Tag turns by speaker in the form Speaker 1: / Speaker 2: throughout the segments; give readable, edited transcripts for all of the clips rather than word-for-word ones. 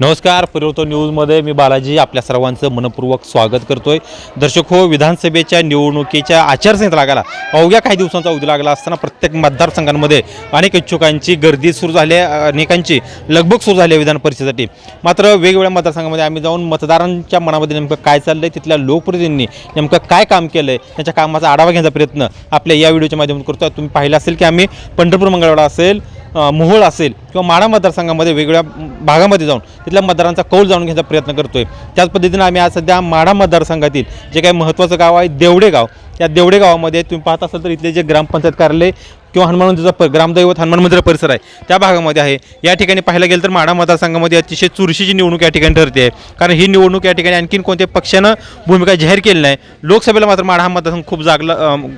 Speaker 1: नमस्कार, परिवर्तन न्यूजमध्ये मी बालाजी आपल्या सर्वांचं मनपूर्वक स्वागत करतोय. दर्शक हो, विधानसभेच्या निवडणुकीच्या आचारसंहिता लागायला अवघ्या काही दिवसांचा अवधी लागला असताना प्रत्येक मतदारसंघांमध्ये अनेक इच्छुकांची गर्दी सुरू झाली आहे, अनेकांची लगबग सुरू झाली आहे विधान परिषदेसाठी. मात्र वेगवेगळ्या मतदारसंघामध्ये आम्ही जाऊन मतदारांच्या मनामध्ये नेमकं काय चाललं आहे, तिथल्या लोकप्रतिनिधींनी नेमकं काय काम केलं आहे, त्यांच्या कामाचा आढावा घेण्याचा प्रयत्न आपल्या या व्हिडिओच्या माध्यमातून करतो. तुम्ही पाहिलं असेल की आम्ही पंढरपूर मंगळवाडा असेल, मोहोळ असेल किंवा माढा मतदारसंघामध्ये वेगवेगळ्या भागामध्ये जाऊन तिथल्या मतदारांचा कौल जाणून घ्यायचा प्रयत्न करतोय. त्याच पद्धतीनं आम्ही आज सध्या माढा मतदारसंघातील जे काही महत्त्वाचं गाव आहे देवडे गाव, या देवडे गावामध्ये तुम्ही पाहत असाल तर इथले जे ग्रामपंचायत कार्यालय किंवा हनुमान मंदिराचा ग्रामदैवत हनुमान मंदिर परिसर आहे त्या भागामध्ये आहे. या ठिकाणी पाहायला गेलं तर माढा मतदारसंघामध्ये अतिशय चुरशीची निवडणूक या ठिकाणी ठरते आहे, कारण ही निवडणूक या ठिकाणी आणखीन कोणत्याही पक्षानं भूमिका जाहीर केली नाही. लोकसभेला मात्र माढा मतदारसंघ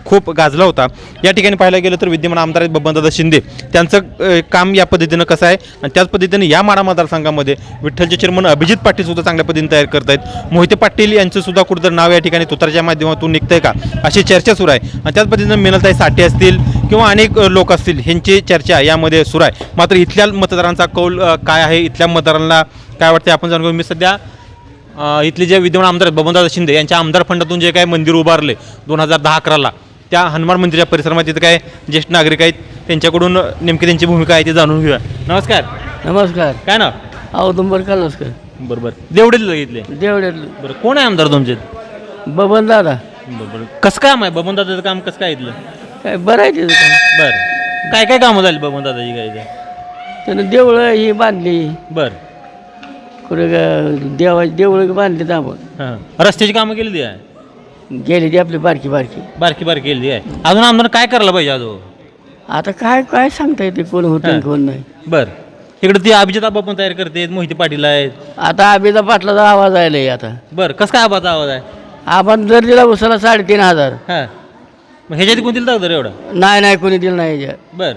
Speaker 1: खूप गाजला होता. या ठिकाणी पाहायला गेलं तर विद्यमान आमदार आहेत बबनदादा शिंदे, त्यांचं काम या पद्धतीनं कसं आहे. आणि त्याच पद्धतीनं या माढा मतदारसंघामध्ये विठ्ठलचे चेअरमन अभिजित पाटील सुद्धा चांगल्या पद्धतीने तयार करत आहेत. मोहिते पाटील यांचं सुद्धा कुठेतरी नाव या ठिकाणी तुतारच्या माध्यमातून निघतंय का अशी चर्चा सुरू आहे. आणि त्याच पद्धतीनं मिनलताई साठे असतील किंवा अनेक लोक असतील, ह्यांची चर्चा यामध्ये सुरू आहे. मात्र इथल्या मतदारांचा कौल काय आहे, इथल्या मतदारांना काय वाटतं आपण जाणून घेऊ. मी सध्या इथले जे विद्यमान आमदार आहेत बबनदादा शिंदे यांच्या आमदार फंडातून जे काय मंदिर उभारले 2010-11ला त्या हनुमान मंदिराच्या परिसरामध्ये तिथं काय ज्येष्ठ नागरिक आहेत, त्यांच्याकडून नेमकी त्यांची भूमिका आहे ते जाणून घेऊया. नमस्कार.
Speaker 2: नमस्कार.
Speaker 1: काय ना
Speaker 2: औदुंबर कालसकर.
Speaker 1: बरोबर, देवडे इथले.
Speaker 2: देवड्यातलं.
Speaker 1: बरं, कोण आहे आमदार तुमचे?
Speaker 2: बबन दादा.
Speaker 1: बरोबर, कसं काम आहे बबनदादाचं काम, कसं काय इथलं?
Speaker 2: काय बरं आहे त्याचं काम.
Speaker 1: बरं, काय काय कामं झाली बबनदादाची काय इथं?
Speaker 2: त्यानं देवळं ही बांधली,
Speaker 1: बरं.
Speaker 2: कुठे देवाची देवळं बांधली आपण.
Speaker 1: हां, रस्त्याची कामं केली आहे,
Speaker 2: गेली ती आपली बारकी बारकी.
Speaker 1: बारकी बारकी केली आहे. अजून आमदार काय करायला पाहिजे अजून?
Speaker 2: आता काय काय सांगता येते कोण होतं आणि कोण नाही.
Speaker 1: बरं, इकडे ती अभिजित आबा पण तयार करते, मोहिते पाटील आहेत.
Speaker 2: आता आबीचा पाटलाचा आवाज आलाय आता.
Speaker 1: बरं, कसं काय आबाचा आवाज आहे?
Speaker 2: आपण जर दिला उसाला 3,500.
Speaker 1: हां, मग ह्याच्यात कोणती दर एवढा?
Speaker 2: नाही कोणी दिलं नाही याच्यात.
Speaker 1: बरं,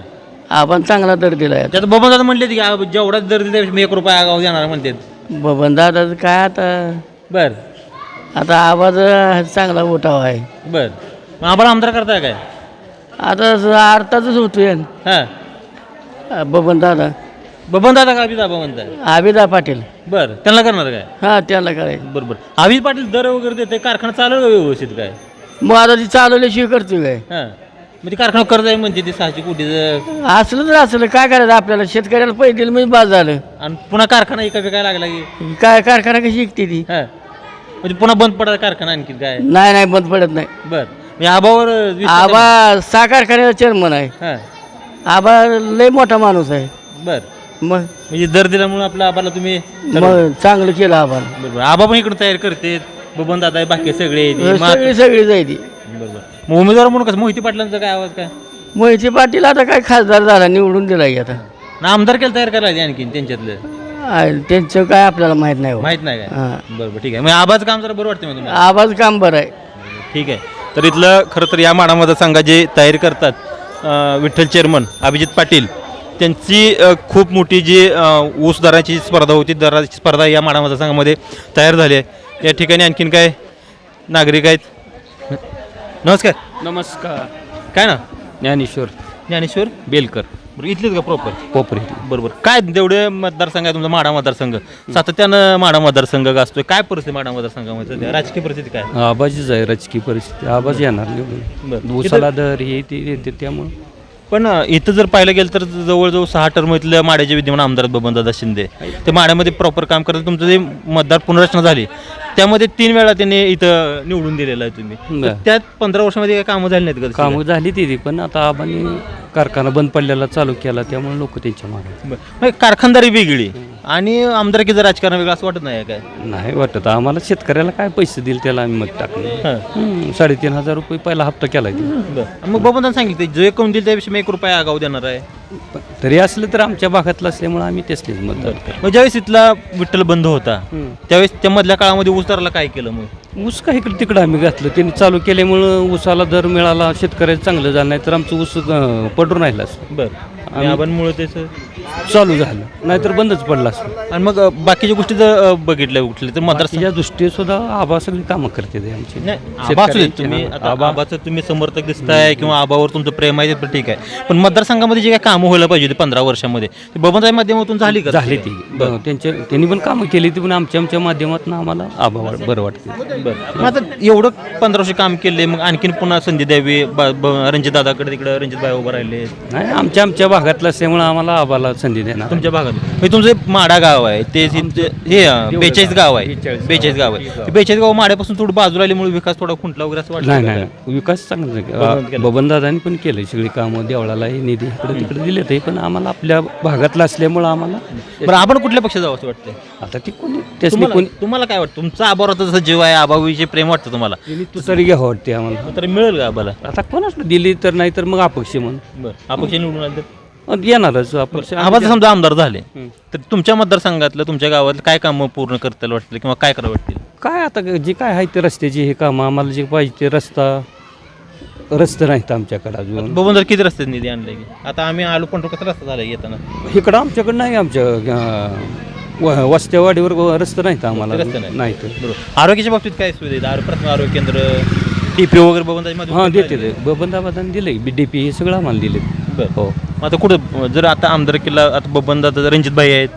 Speaker 2: आपण चांगला दर दिलाय.
Speaker 1: त्यात बबन दादा म्हणले की जेवढा दर दिला मी 1 रुपया आगाव देणार म्हणतात.
Speaker 2: बबन दादाचं काय आता.
Speaker 1: बरं.
Speaker 2: आता आवाज चांगला उठावा आहे.
Speaker 1: बरं, मग आम्हाला आमदार करताय काय?
Speaker 2: आता अर्थातच होतोय
Speaker 1: हां,
Speaker 2: बबन दादा.
Speaker 1: बबन दादा का अभिजित आबा म्हणताय?
Speaker 2: आबिदा पाटील.
Speaker 1: बरं, त्यांना करणार काय?
Speaker 2: हा त्याला करायचं.
Speaker 1: बरोबर, अभिजित पाटील दर वगैरे देते, कारखाना चालू का व्यवस्थित काय?
Speaker 2: मग आता ती चालवल्याशिवाय करतोय काय.
Speaker 1: हां, मग ती कारखाना कर्ज आहे म्हणते ती 600 कोटीचं.
Speaker 2: असलं तर असलं काय करायचं आपल्याला, शेतकऱ्याला पैसे दिले म्हणजे बाद झालं.
Speaker 1: आणि पुन्हा कारखाना एका काय लागला की
Speaker 2: काय कारखाना कशी विकते ती.
Speaker 1: हां, म्हणजे पुन्हा बंद पडायचा कारखाना आणखी काय?
Speaker 2: नाही बंद पडत नाही.
Speaker 1: बरं, मी आबावर
Speaker 2: आबा 6 कारखान्याचा चेअरमन आहे.
Speaker 1: हां,
Speaker 2: आबा लय मोठा माणूस आहे.
Speaker 1: बरं,
Speaker 2: मग
Speaker 1: म्हणजे दर दिल्यामुळे आपल्या आबाला तुम्ही
Speaker 2: मग चांगलं केलं आबाला.
Speaker 1: बरोबर, आबा पण इकडे तयार करते, बबन दादा आहे, बाकी सगळे
Speaker 2: सगळी जायची.
Speaker 1: बरोबर. मग उमेदवार म्हणून कसं मोहिते पाटलांचा काय आवाज काय?
Speaker 2: मोहिते पाटील आता काय खासदार झाला, निवडून दिला की आता.
Speaker 1: ना आमदार केलं तयार करायला आणखीन त्यांच्यातलं
Speaker 2: त्यांचं काय आपल्याला माहित नाही.
Speaker 1: माहित नाही काय?
Speaker 2: हां.
Speaker 1: बरोबर, ठीक आहे. मग आबाचं काम जरा बरं वाटतं मग तुम्हाला?
Speaker 2: आबाच काम बरं आहे.
Speaker 1: ठीक आहे. तर इथलं खरं तर या माढा मतदारसंघाची तयारी करतात विठ्ठल चेअरमन अभिजित पाटील, त्यांची खूप मोठी जी ऊस दराची स्पर्धा होती, दराची स्पर्धा या माढा मतदारसंघामध्ये तयार झाली आहे. या ठिकाणी आणखीन काय नागरिक आहेत. नमस्कार.
Speaker 3: नमस्कार.
Speaker 1: काय ना?
Speaker 3: ज्ञानेश्वर
Speaker 1: बेलकर. बरं, इथलेच का प्रॉपर?
Speaker 3: पोपरी.
Speaker 1: बरोबर. काय तेवढे मतदारसंघ आहे तुमचा माढा मतदारसंघ, सातत्यानं माढा मतदारसंघ गाजतोय, काय परिस्थिती माढा मतदारसंघामध्ये सध्या, राजकीय परिस्थिती काय?
Speaker 3: आबाजीच आहे राजकीय परिस्थिती. आबाज येणार निवडून. उसाला दर हे ते येते त्यामुळं.
Speaker 1: पण इथं जर पाहायला गेलं तर जवळजवळ 6 टर्म इथल्या माड्याचे विद्यमान आमदार बबनदादा शिंदे, ते माड्यामध्ये प्रॉपर काम करतात. तुमचं जे मतदार पुनर्रचना झाली त्यामध्ये 3 वेळा त्यांनी इथं निवडून दिलेलं आहे तुम्ही. त्यात 15 वर्षामध्ये काही कामं झाली नाहीत का?
Speaker 3: कामं झाली ती पण आता आबांनी कारखाना बंद पडलेला चालू केला त्यामुळे लोक त्यांच्या मागे.
Speaker 1: कारखानदारी वेगळी आणि आमदारकीचं राजकारण वेगळं असं वाटत नाही काय?
Speaker 3: नाही वाटत आम्हाला. शेतकऱ्याला काय पैसे दिले त्याला आम्ही मत टाकले. 3,500 रुपये पहिला हप्ता केला.
Speaker 1: मग बबनदादा सांगितलं जे कोण दिलं त्यापेक्षा 1 रुपया आगाऊ देणार आहे.
Speaker 3: तरी असलं तर आमच्या भागातलं असल्यामुळे आम्ही त्यासलेच मत.
Speaker 1: मग ज्यावेळेस इथला विठ्ठल बंद होता त्यावेळेस त्या मधल्या काळामध्ये ऊस दराला काय केलं? मग
Speaker 3: ऊस काय इकडं तिकडं आम्ही घातलं. त्यांनी चालू केल्यामुळं ऊसाला दर मिळाला, शेतकऱ्याला चांगलं झालं. नाही तर आमचं ऊस पडून राहिला.
Speaker 1: बरं,
Speaker 3: आम्ही
Speaker 1: आबांमुळे त्याचं
Speaker 3: चालू झालं, नाहीतर बंदच पडलं असतं.
Speaker 1: आणि मग बाकीच्या गोष्टी जर बघितल्या कुठल्या तर मतदारसंघ
Speaker 3: या दृष्टीने सुद्धा आबा सगळी कामं करते ते आमची.
Speaker 1: नाही आबा असू दे, तुम्ही आता
Speaker 3: आबा
Speaker 1: आबाचं तुम्ही समर्थक दिसताय किंवा आबावर तुमचं प्रेम आहे ते ठीक आहे, पण मतदारसंघामध्ये जे काही कामं व्हायला पाहिजे होती 15 वर्षामध्ये ते बबनताई माध्यमातून झाली का?
Speaker 3: झाली ती त्यांनी पण कामं केली ती, पण आमच्या माध्यमातून आम्हाला आबा बरं वाटते.
Speaker 1: बरं मग आता एवढं 15 वर्ष काम केले, मग आणखीन पुन्हा संधी द्यावी रणजित दादाकडे, तिकडे रणजित भाई उभं राहिले
Speaker 3: नाही आमच्या भागातलं असल्यामुळे आम्हाला आबाला संधी देणार.
Speaker 1: तुमच्या भागात. म्हणजे तुमचं जे माडा गाव आहे ते हे 42 गाव आहे, 42 गाव आहे. 42 गाव माड्यापासून थोडं बाजूला आल्यामुळे विकास थोडा खुंटला वगैरे असं वाटतं?
Speaker 3: नाही विकास चांगला बबनदादांनी पण केलं सगळी कामं, देवळाला हे निधी इकडे तिकडे दिले ते, पण आम्हाला आपल्या भागातलं असल्यामुळं आम्हाला.
Speaker 1: बरं आपण कुठल्या पक्षात जावं असं वाटतं?
Speaker 3: आता ती कोणी त्यासनी कोणी
Speaker 1: तुम्हाला काय वाटतं? तुमचा आबावर जसं जीव आहे, आबाविषयी प्रेम वाटतं तुम्हाला,
Speaker 3: तू तरी घ्या वाटते आम्हाला.
Speaker 1: तर मिळेल का आबाला?
Speaker 3: आता कोणाच दिली तर नाही तर मग अपक्ष म्हणून
Speaker 1: बरं अपक्ष निवडून आले तर
Speaker 3: येणारच अपक्ष.
Speaker 1: आबाचं समजा आमदार झाले तर तुमच्या मतदारसंघातलं तुमच्या गावातलं काय कामं पूर्ण करतायला वाटतील किंवा काय करावं वाटतील?
Speaker 3: काय आता जे काय आहे ते रस्त्याची हे कामं आम्हाला जे पाहिजे ते रस्ते नाहीत आमच्याकडे अजून.
Speaker 1: बबनदार किती रस्ते निधी आणले की? आता आम्ही आलो पण कसा रस्ता झाला येताना?
Speaker 3: इकडं आमच्याकडे नाही, आमच्या वस्त्यावाडीवर रस्ते नाहीत आम्हाला
Speaker 1: रस्ते नाहीत.
Speaker 3: नाहीत.
Speaker 1: बरोबर. आरोग्याच्या बाबतीत काय सुविधा आहेत? प्रथम आरोग्य केंद्र, TP वगैरे बबनदाची
Speaker 3: हां देते ते बबनदादांनी दिले, DP हे सगळं आम्हाला दिले.
Speaker 1: बरं.
Speaker 3: हो
Speaker 1: मग आता कुठं जर आता आमदार केला, आता बबनदादा रणजित भाई आहेत,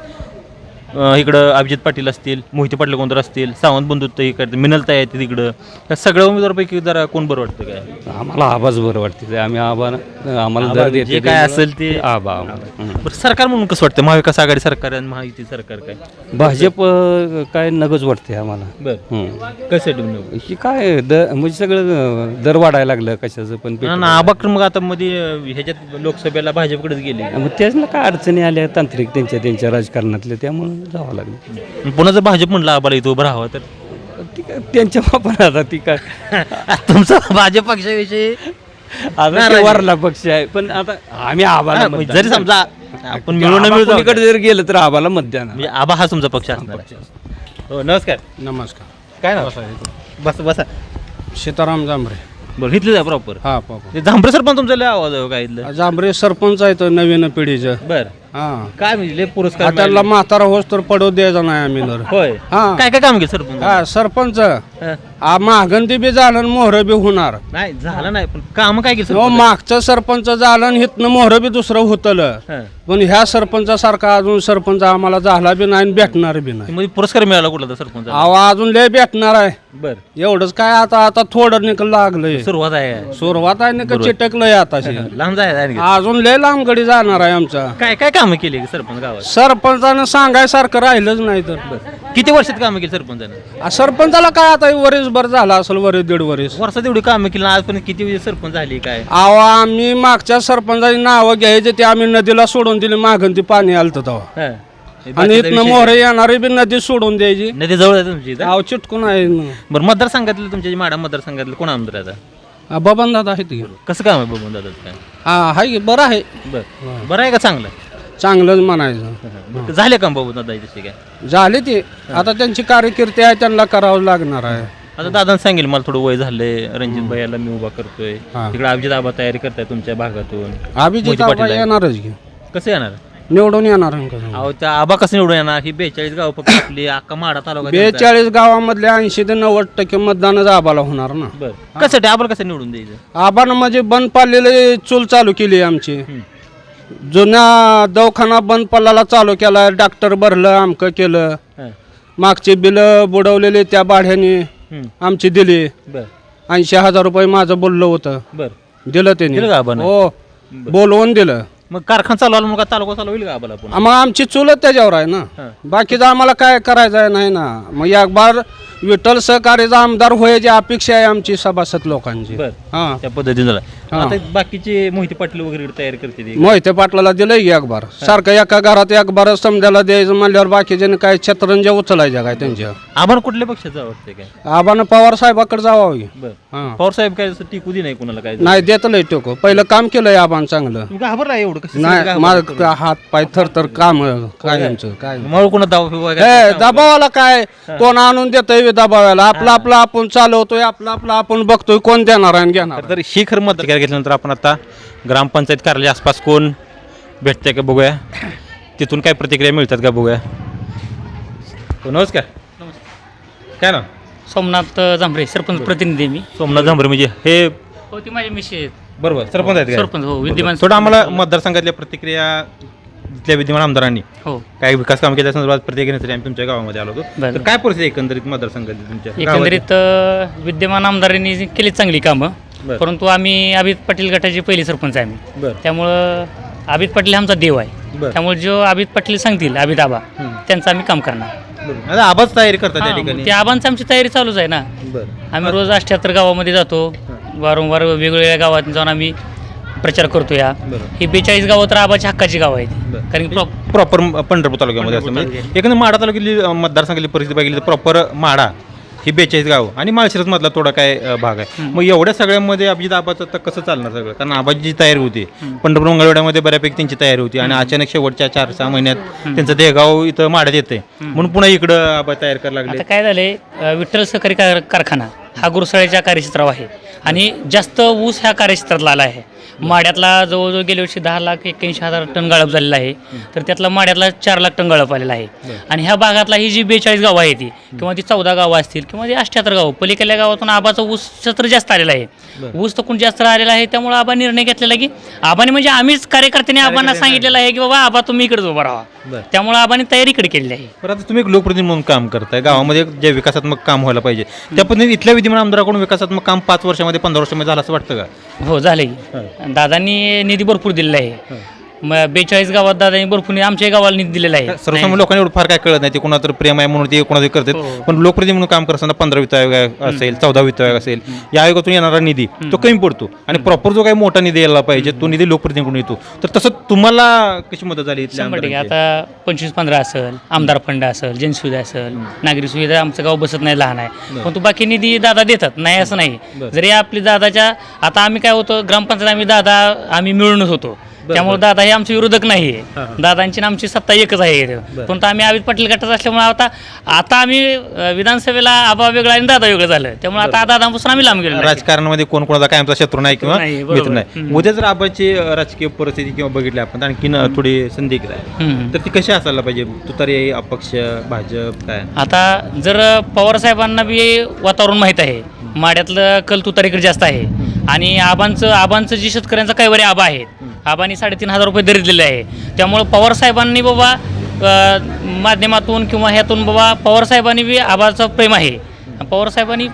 Speaker 1: इकडं अभिजित पाटील असतील, मोहिते पाटील कोणतर असतील, सावंत बंधू इकडे मिनलताई आहेत तिकडं, या सगळ्या उमेदवारापैकी जरा कोण बरं वाटतं काय?
Speaker 3: आम्हाला आवाज बरं वाटते ते, आम्ही आम्हाला दर
Speaker 1: जे
Speaker 3: देते
Speaker 1: काय असेल ते
Speaker 3: आबा.
Speaker 1: बरं, सरकार म्हणून कसं वाटतं? महाविकास आघाडी सरकार आणि महायुती सरकार काय?
Speaker 3: भाजप काय नगच वाटते आम्हाला.
Speaker 1: बरं कसं
Speaker 3: ही काय म्हणजे सगळं दर वाढायला लागलं कशाचं पण.
Speaker 1: आबाकर मग आता मध्ये ह्याच्यात लोकसभेला भाजपकडेच गेले,
Speaker 3: मग त्याच काय अडचणी आल्या तांत्रिक त्यांच्या राजकारणातल्या, त्यामुळे जावं लागलं.
Speaker 1: पुन्हा जर भाजप म्हणलं आबाला इथं उभं राहावं तर
Speaker 3: ती काय त्यांच्या वापर आता ती काय
Speaker 1: तुमचा भाजप पक्षाविषयी
Speaker 3: आता ते वरला पक्ष आहे, पण आता आम्ही आबाला मत
Speaker 1: जरी समजा आपण मिळून
Speaker 3: मिळून जर गेलं तर आबाला मत द्या ना.
Speaker 1: म्हणजे आबा हा तुमचा पक्ष असणार आहे. हो नमस्कार.
Speaker 4: नमस्कार.
Speaker 1: काय ना बस बसा.
Speaker 4: सीताराम जांभरे.
Speaker 1: बरं इथलं जा प्रॉपर.
Speaker 4: हा पापा.
Speaker 1: झांबरे सर पण तुमचा लय आवाज आहे काय इथलं?
Speaker 4: जांभरे सरपंच आहे तर नवीन पिढीचं.
Speaker 1: बर
Speaker 4: हा
Speaker 1: काय म्हणजे लय पुरस्कार
Speaker 4: त्याला म्हातारा होस तर पडू द्यायचा नाही आम्ही तर.
Speaker 1: होय
Speaker 4: हा.
Speaker 1: काय काय काम केलं सरपंच?
Speaker 4: हा सरपंच
Speaker 1: हं.
Speaker 4: महागंती बी झालं आणि मोहर बी होणार.
Speaker 1: नाही झालं नाही पण काम काय केलं
Speaker 4: हो
Speaker 1: सरपंच?
Speaker 4: मागचं सरपंच झालं आणि हिथनं मोहर बी दुसरं होतलं,
Speaker 1: हं.
Speaker 4: पण ह्या सरपंचासारखा अजून सरपंच आम्हाला झाला बी नाही आणि भेटणार बी नाही.
Speaker 1: मध्ये पुरस्कार मिळाला कुठला तर सरपंच?
Speaker 4: अजून लय भेटणार आहे.
Speaker 1: बर
Speaker 4: एवढंच काय आता थोडं निकल लागलंय.
Speaker 1: सुरुवात आहे,
Speaker 4: सुरुवात आहे निकल चिटकलंय आताशी.
Speaker 1: लांब जाय
Speaker 4: अजून लय लांब गडी जाणार आहे आमचा.
Speaker 1: काय काय कामं केली सरपंच गावात?
Speaker 4: सरपंचानं सांगायसारखं राहिलंच नाही तर.
Speaker 1: किती वर्षात कामं केली सरपंचानं?
Speaker 4: सरपंचाला काय आता वरीसभर झाला असेल, वरीस दीड वरीस.
Speaker 1: वर्षात एवढी कामं केली आजपर्यंत किती सरपंच झाली काय?
Speaker 4: आम्ही मागच्या सरपंचाची नावं घ्यायचे ते आम्ही नदीला सोडून दिली, मागून ती पाणी आलतं तेव्हा.
Speaker 1: हं.
Speaker 4: आणि इथनं मोहरे येणारी बी नदी सोडून द्यायची.
Speaker 1: नदी जवळ आहे तुमची इथं?
Speaker 4: आव चिटकून आहे.
Speaker 1: बरं मतदारसंघातलं तुमच्या जे माडा मतदारसंघातलं कोण आमदार आहे आता?
Speaker 4: बबन दादा आहे ते.
Speaker 1: कसं काम आहे बघून दादाचं काय?
Speaker 4: हा आहे की, बरं आहे.
Speaker 1: बरं बरं आहे का चांगलं?
Speaker 4: चांगलंच म्हणायचं.
Speaker 1: बरं, झाले का बघून दादा तसे काय?
Speaker 4: झाले ते आता त्यांची कारकिर्दी आहे, त्यांना करावं लागणार आहे.
Speaker 1: आता दादा सांगेल मला थोडं वय झालंय, रणजित भाईला मी उभा करतोय,
Speaker 4: हा.
Speaker 1: तिकडे अभिजित आबा तयारी करताय तुमच्या भागातून,
Speaker 4: अभिजित
Speaker 1: मोहिते पाटील
Speaker 4: आबा
Speaker 1: आहे.
Speaker 4: येणारच की,
Speaker 1: कसं येणार?
Speaker 4: निवडून येणार आहे कसं.
Speaker 1: अहो त्या आबा कसं निवडून येणार? ही 42 गाव फक्त आपली अख्खा माडा तालुका त्यांचा आहे.
Speaker 4: 42 गावामधले 80 ते 90% मतदानच आबाला होणार ना.
Speaker 1: बरं कसं आबाला कसं निवडून द्यायचं?
Speaker 4: आबानं म्हणजे बंद पाडलेले चूल चालू केली आमची. जुन्या दवाखाना बंद पडलेला चालू केला, डॉक्टर भरलं, आमकं केलं.
Speaker 1: हं.
Speaker 4: मागचे बिलं बुडवलेले त्या भाड्याने आमची दिली.
Speaker 1: बरं
Speaker 4: 80,000 रुपये माझं बोललं होतं,
Speaker 1: बरं
Speaker 4: दिलं त्यांनी.
Speaker 1: दिलं का आबानं?
Speaker 4: हो बोलवून दिलं.
Speaker 1: मग कारखाना चालू आला मग तालुका चालू होईल का आबाला पुन्हा?
Speaker 4: मग आमची चुलत त्याच्यावर आहे
Speaker 1: हं.
Speaker 4: ना, बाकीचं आम्हाला काय करायचं आहे नाही ना. मग एक बार विठ्ठल सहकार्याचा आमदार होयाची अपेक्षा आहे आमची सभासद लोकांची.
Speaker 1: बरं
Speaker 4: हा
Speaker 1: त्या पद्धतीने झाला.
Speaker 4: हा.
Speaker 1: आता बाकीचे मोहिते पाटील वगैरे तयारी करते ते.
Speaker 4: मोहिते पाटलाला दिलंय की एक बार. सारखं एका घरात एक बार समजायला द्यायचं म्हणल्यावर बाकीच्याने काय छत्रंजा उचलायच्या काय त्यांच्या.
Speaker 1: आबाला कुठल्या पक्षाचं आवडते काय?
Speaker 4: आबानं पवार साहेबाकडे जावं की.
Speaker 1: बरं
Speaker 4: हा
Speaker 1: पवार साहेब काय असं टिकू दे नाही कुणाला काय?
Speaker 4: नाही देतलंय टोको. पहिलं काम केलंय आबान चांगलं.
Speaker 1: तू घाबरला एवढं कसं?
Speaker 4: नाही माझं हात पाय थरथर काम काय आमचं काय.
Speaker 1: मग कोणा दावा फिवा
Speaker 4: हे दबावाला काय कोण आणून देतोय दबावाला. आपलं आपलं आपण चालवतोय, आपलं आपलं आपण बघतोय, कोण देणार आणि घेणार.
Speaker 1: तर ही खरं मतदार घेतल्यानंतर आपण आता ग्रामपंचायत कार्यालय आसपास कोण भेटते का बघूया, तिथून काय प्रतिक्रिया मिळतात का बघूया. हो, नमस्कार. काय ना
Speaker 5: सोमनाथ जांभरे सरपंच प्रतिनिधी मी.
Speaker 1: सोमनाथ झांबरे म्हणजे हे
Speaker 5: हो ती माझी मिशी
Speaker 1: बरोबर सरपंच आहेत का?
Speaker 5: सरपंच हो विद्यमान
Speaker 1: थोडं आम्हाला मतदारसंघातल्या प्रतिक्रिया तिथल्या विद्यमान आमदारांनी
Speaker 5: हो
Speaker 1: काय विकास काम केल्या संदर्भात प्रतिक्रिया घेण्यासाठी आम्ही तुमच्या गावामध्ये आलो होतो.
Speaker 5: बरं.
Speaker 1: तर काय परिस्थिती एकंदरीत मतदारसंघातली तुमच्या
Speaker 5: एकंदरीत विद्यमान आमदारांनी केली चांगली कामं.
Speaker 1: बरं.
Speaker 5: परंतु आम्ही अभित पाटील गटाचे पहिले सरपंच आहे आम्ही.
Speaker 1: बरं.
Speaker 5: त्यामुळं अभित पाटील आमचा देव आहे.
Speaker 1: बरं.
Speaker 5: त्यामुळे जो अभित पाटील सांगतील अभित आबा त्यांचं आम्ही काम करणार.
Speaker 1: बरं. आता आवाज तयारी करतात त्या ठिकाणी.
Speaker 5: त्या आबांची आमची तयारी चालूच आहे ना.
Speaker 1: बरं.
Speaker 5: आम्ही रोज 78 गावामध्ये जातो. वारंवार वेगवेगळ्या गावात जाऊन आम्ही प्रचार करतो. या
Speaker 1: बरं.
Speaker 5: ही 42 गावं तर आबाची हक्काची गावं आहेत.
Speaker 1: बरं.
Speaker 5: कारण की
Speaker 1: प्रॉपर पंढरपूर तालुक्यामध्ये असं म्हणजे एकंदर माढा तालुक्यातली मतदारसंघातली परिस्थिती बघितली तर प्रॉपर माढा ही 42 गाव आणि माळशिरस मधला थोडा काय भाग आहे. मग एवढ्या सगळ्यामध्ये अभिजित आबाचं तर कसं चालणार सगळं, कारण आबाची जी तयारी होती पंढरपूर मंगळवेढ्यामध्ये बऱ्यापैकी त्यांची तयारी होती आणि अचानक शेवटच्या 4-6 महिन्यात त्यांचं देहगाव इथं माढ्यात येते म्हणून पुन्हा इकडं आबा तयार करायला लागले.
Speaker 5: आता काय झालंय विठ्ठल सहकारी कारखाना हा गुरुसाळ्याच्या कार्यक्षेत्रावर आहे आणि जास्त ऊस ह्या कार्यक्षेत्रातला आला आहे. माड्यातला जवळजवळ गेल्या वर्षी 10,81,000 टन गाळप झालेला आहे. तर त्यातला माड्यातला 4 लाख टन गाळप आलेला आहे. आणि ह्या भागातला ही जी 42 गावं आहे ती किंवा ती 14 गावं असतील किंवा ती 78 गावं पलीकडल्या गावातून आबाचा ऊस तर जास्त आलेला आहे. ऊस तर कोण जास्त आलेला आहे. त्यामुळे आबा निर्णय घेतलेला की आबाने म्हणजे आम्हीच कार्यकर्त्यांनी आबांना सांगितलेलं आहे की बाबा आबा तुम्ही इकडेच उभा राहा. त्यामुळे आबाने तयारी इकडे केलेली आहे.
Speaker 1: पण आता तुम्ही एक लोकप्रतिनिधी म्हणून काम करताय गावामध्ये जे विकासात्मक काम व्हायला पाहिजे त्या पद्धतीने इथल्या विद्यमान आमदाराकडून विकासात्मक काम 5 वर्षामध्ये 15 वर्षामध्ये झालं असं वाटतं का?
Speaker 5: हो झालंय. दादांनी निधी भरपूर दिलेला आहे. 42 गावात दादांनी भरपूर आमच्या गावाला निधी दिलेला आहे.
Speaker 1: सर्वसामान्य लोकांना एवढं फार काय कळत नाही ते कोणा तर प्रेम आहे म्हणून ते कोणातरी करतात. पण लोकप्रतिनिधी म्हणून काम करताना 15 वित्त आयोग असेल 14 वित्त आयोग असेल या आयोगातून येणारा निधी तो कमी पडतो आणि प्रॉपर जो काही मोठा निधी यायला पाहिजे तो निधी लोकप्रतिनिधीकडून येतो. तर तसं तुम्हाला कशी मदत झाली?
Speaker 5: 100% आता 25-15 असेल आमदार फंड असेल जनसुविधा असेल नागरी सुविधा आमचं गाव बसत नाही लहान आहे पण तो बाकी निधी दादा देतात नाही असं नाही. जरी आपली दादाच्या आता आम्ही काय होतो ग्रामपंचायत आम्ही मिळूनच होतो. त्यामुळे दादा हे आमचे विरोधक नाही आहे. दादांची आणि आमची सत्ता एकच आहे. परंतु आम्ही अभित पाटील गटात असल्यामुळे आता आम्ही विधानसभेला आबा वेगळा आणि दादा वेगळं झालं. त्यामुळे आता दादापासून आम्ही लांब गेलो.
Speaker 1: राजकारणामध्ये कोण कोणाचा काय आमचा शत्रू नाही किंवा
Speaker 5: नाही,
Speaker 1: मित्र
Speaker 5: बरोबर.
Speaker 1: नाही. उद्या जर आबाची राजकीय परिस्थिती किंवा बघितली आपण तर आणखीन थोडी संधी आहे तर ती कशी असायला पाहिजे? तुतारी अपक्ष भाजप काय?
Speaker 5: आता जर पवार साहेबांना बी वातावरण माहीत आहे माड्यातलं कल तुतारीकडे जास्त आहे आणि आबांचं जी शेतकऱ्यांचा कैवारी आबा आहेत आबांनी 3,500 रुपये दर दिलेले आहे. त्यामुळं पवार साहेबांनी बाबा माध्यमातून किंवा ह्यातून बाबा पवार साहेबांनी बी आबाचं प्रेम आहे. पवार साहेबांनी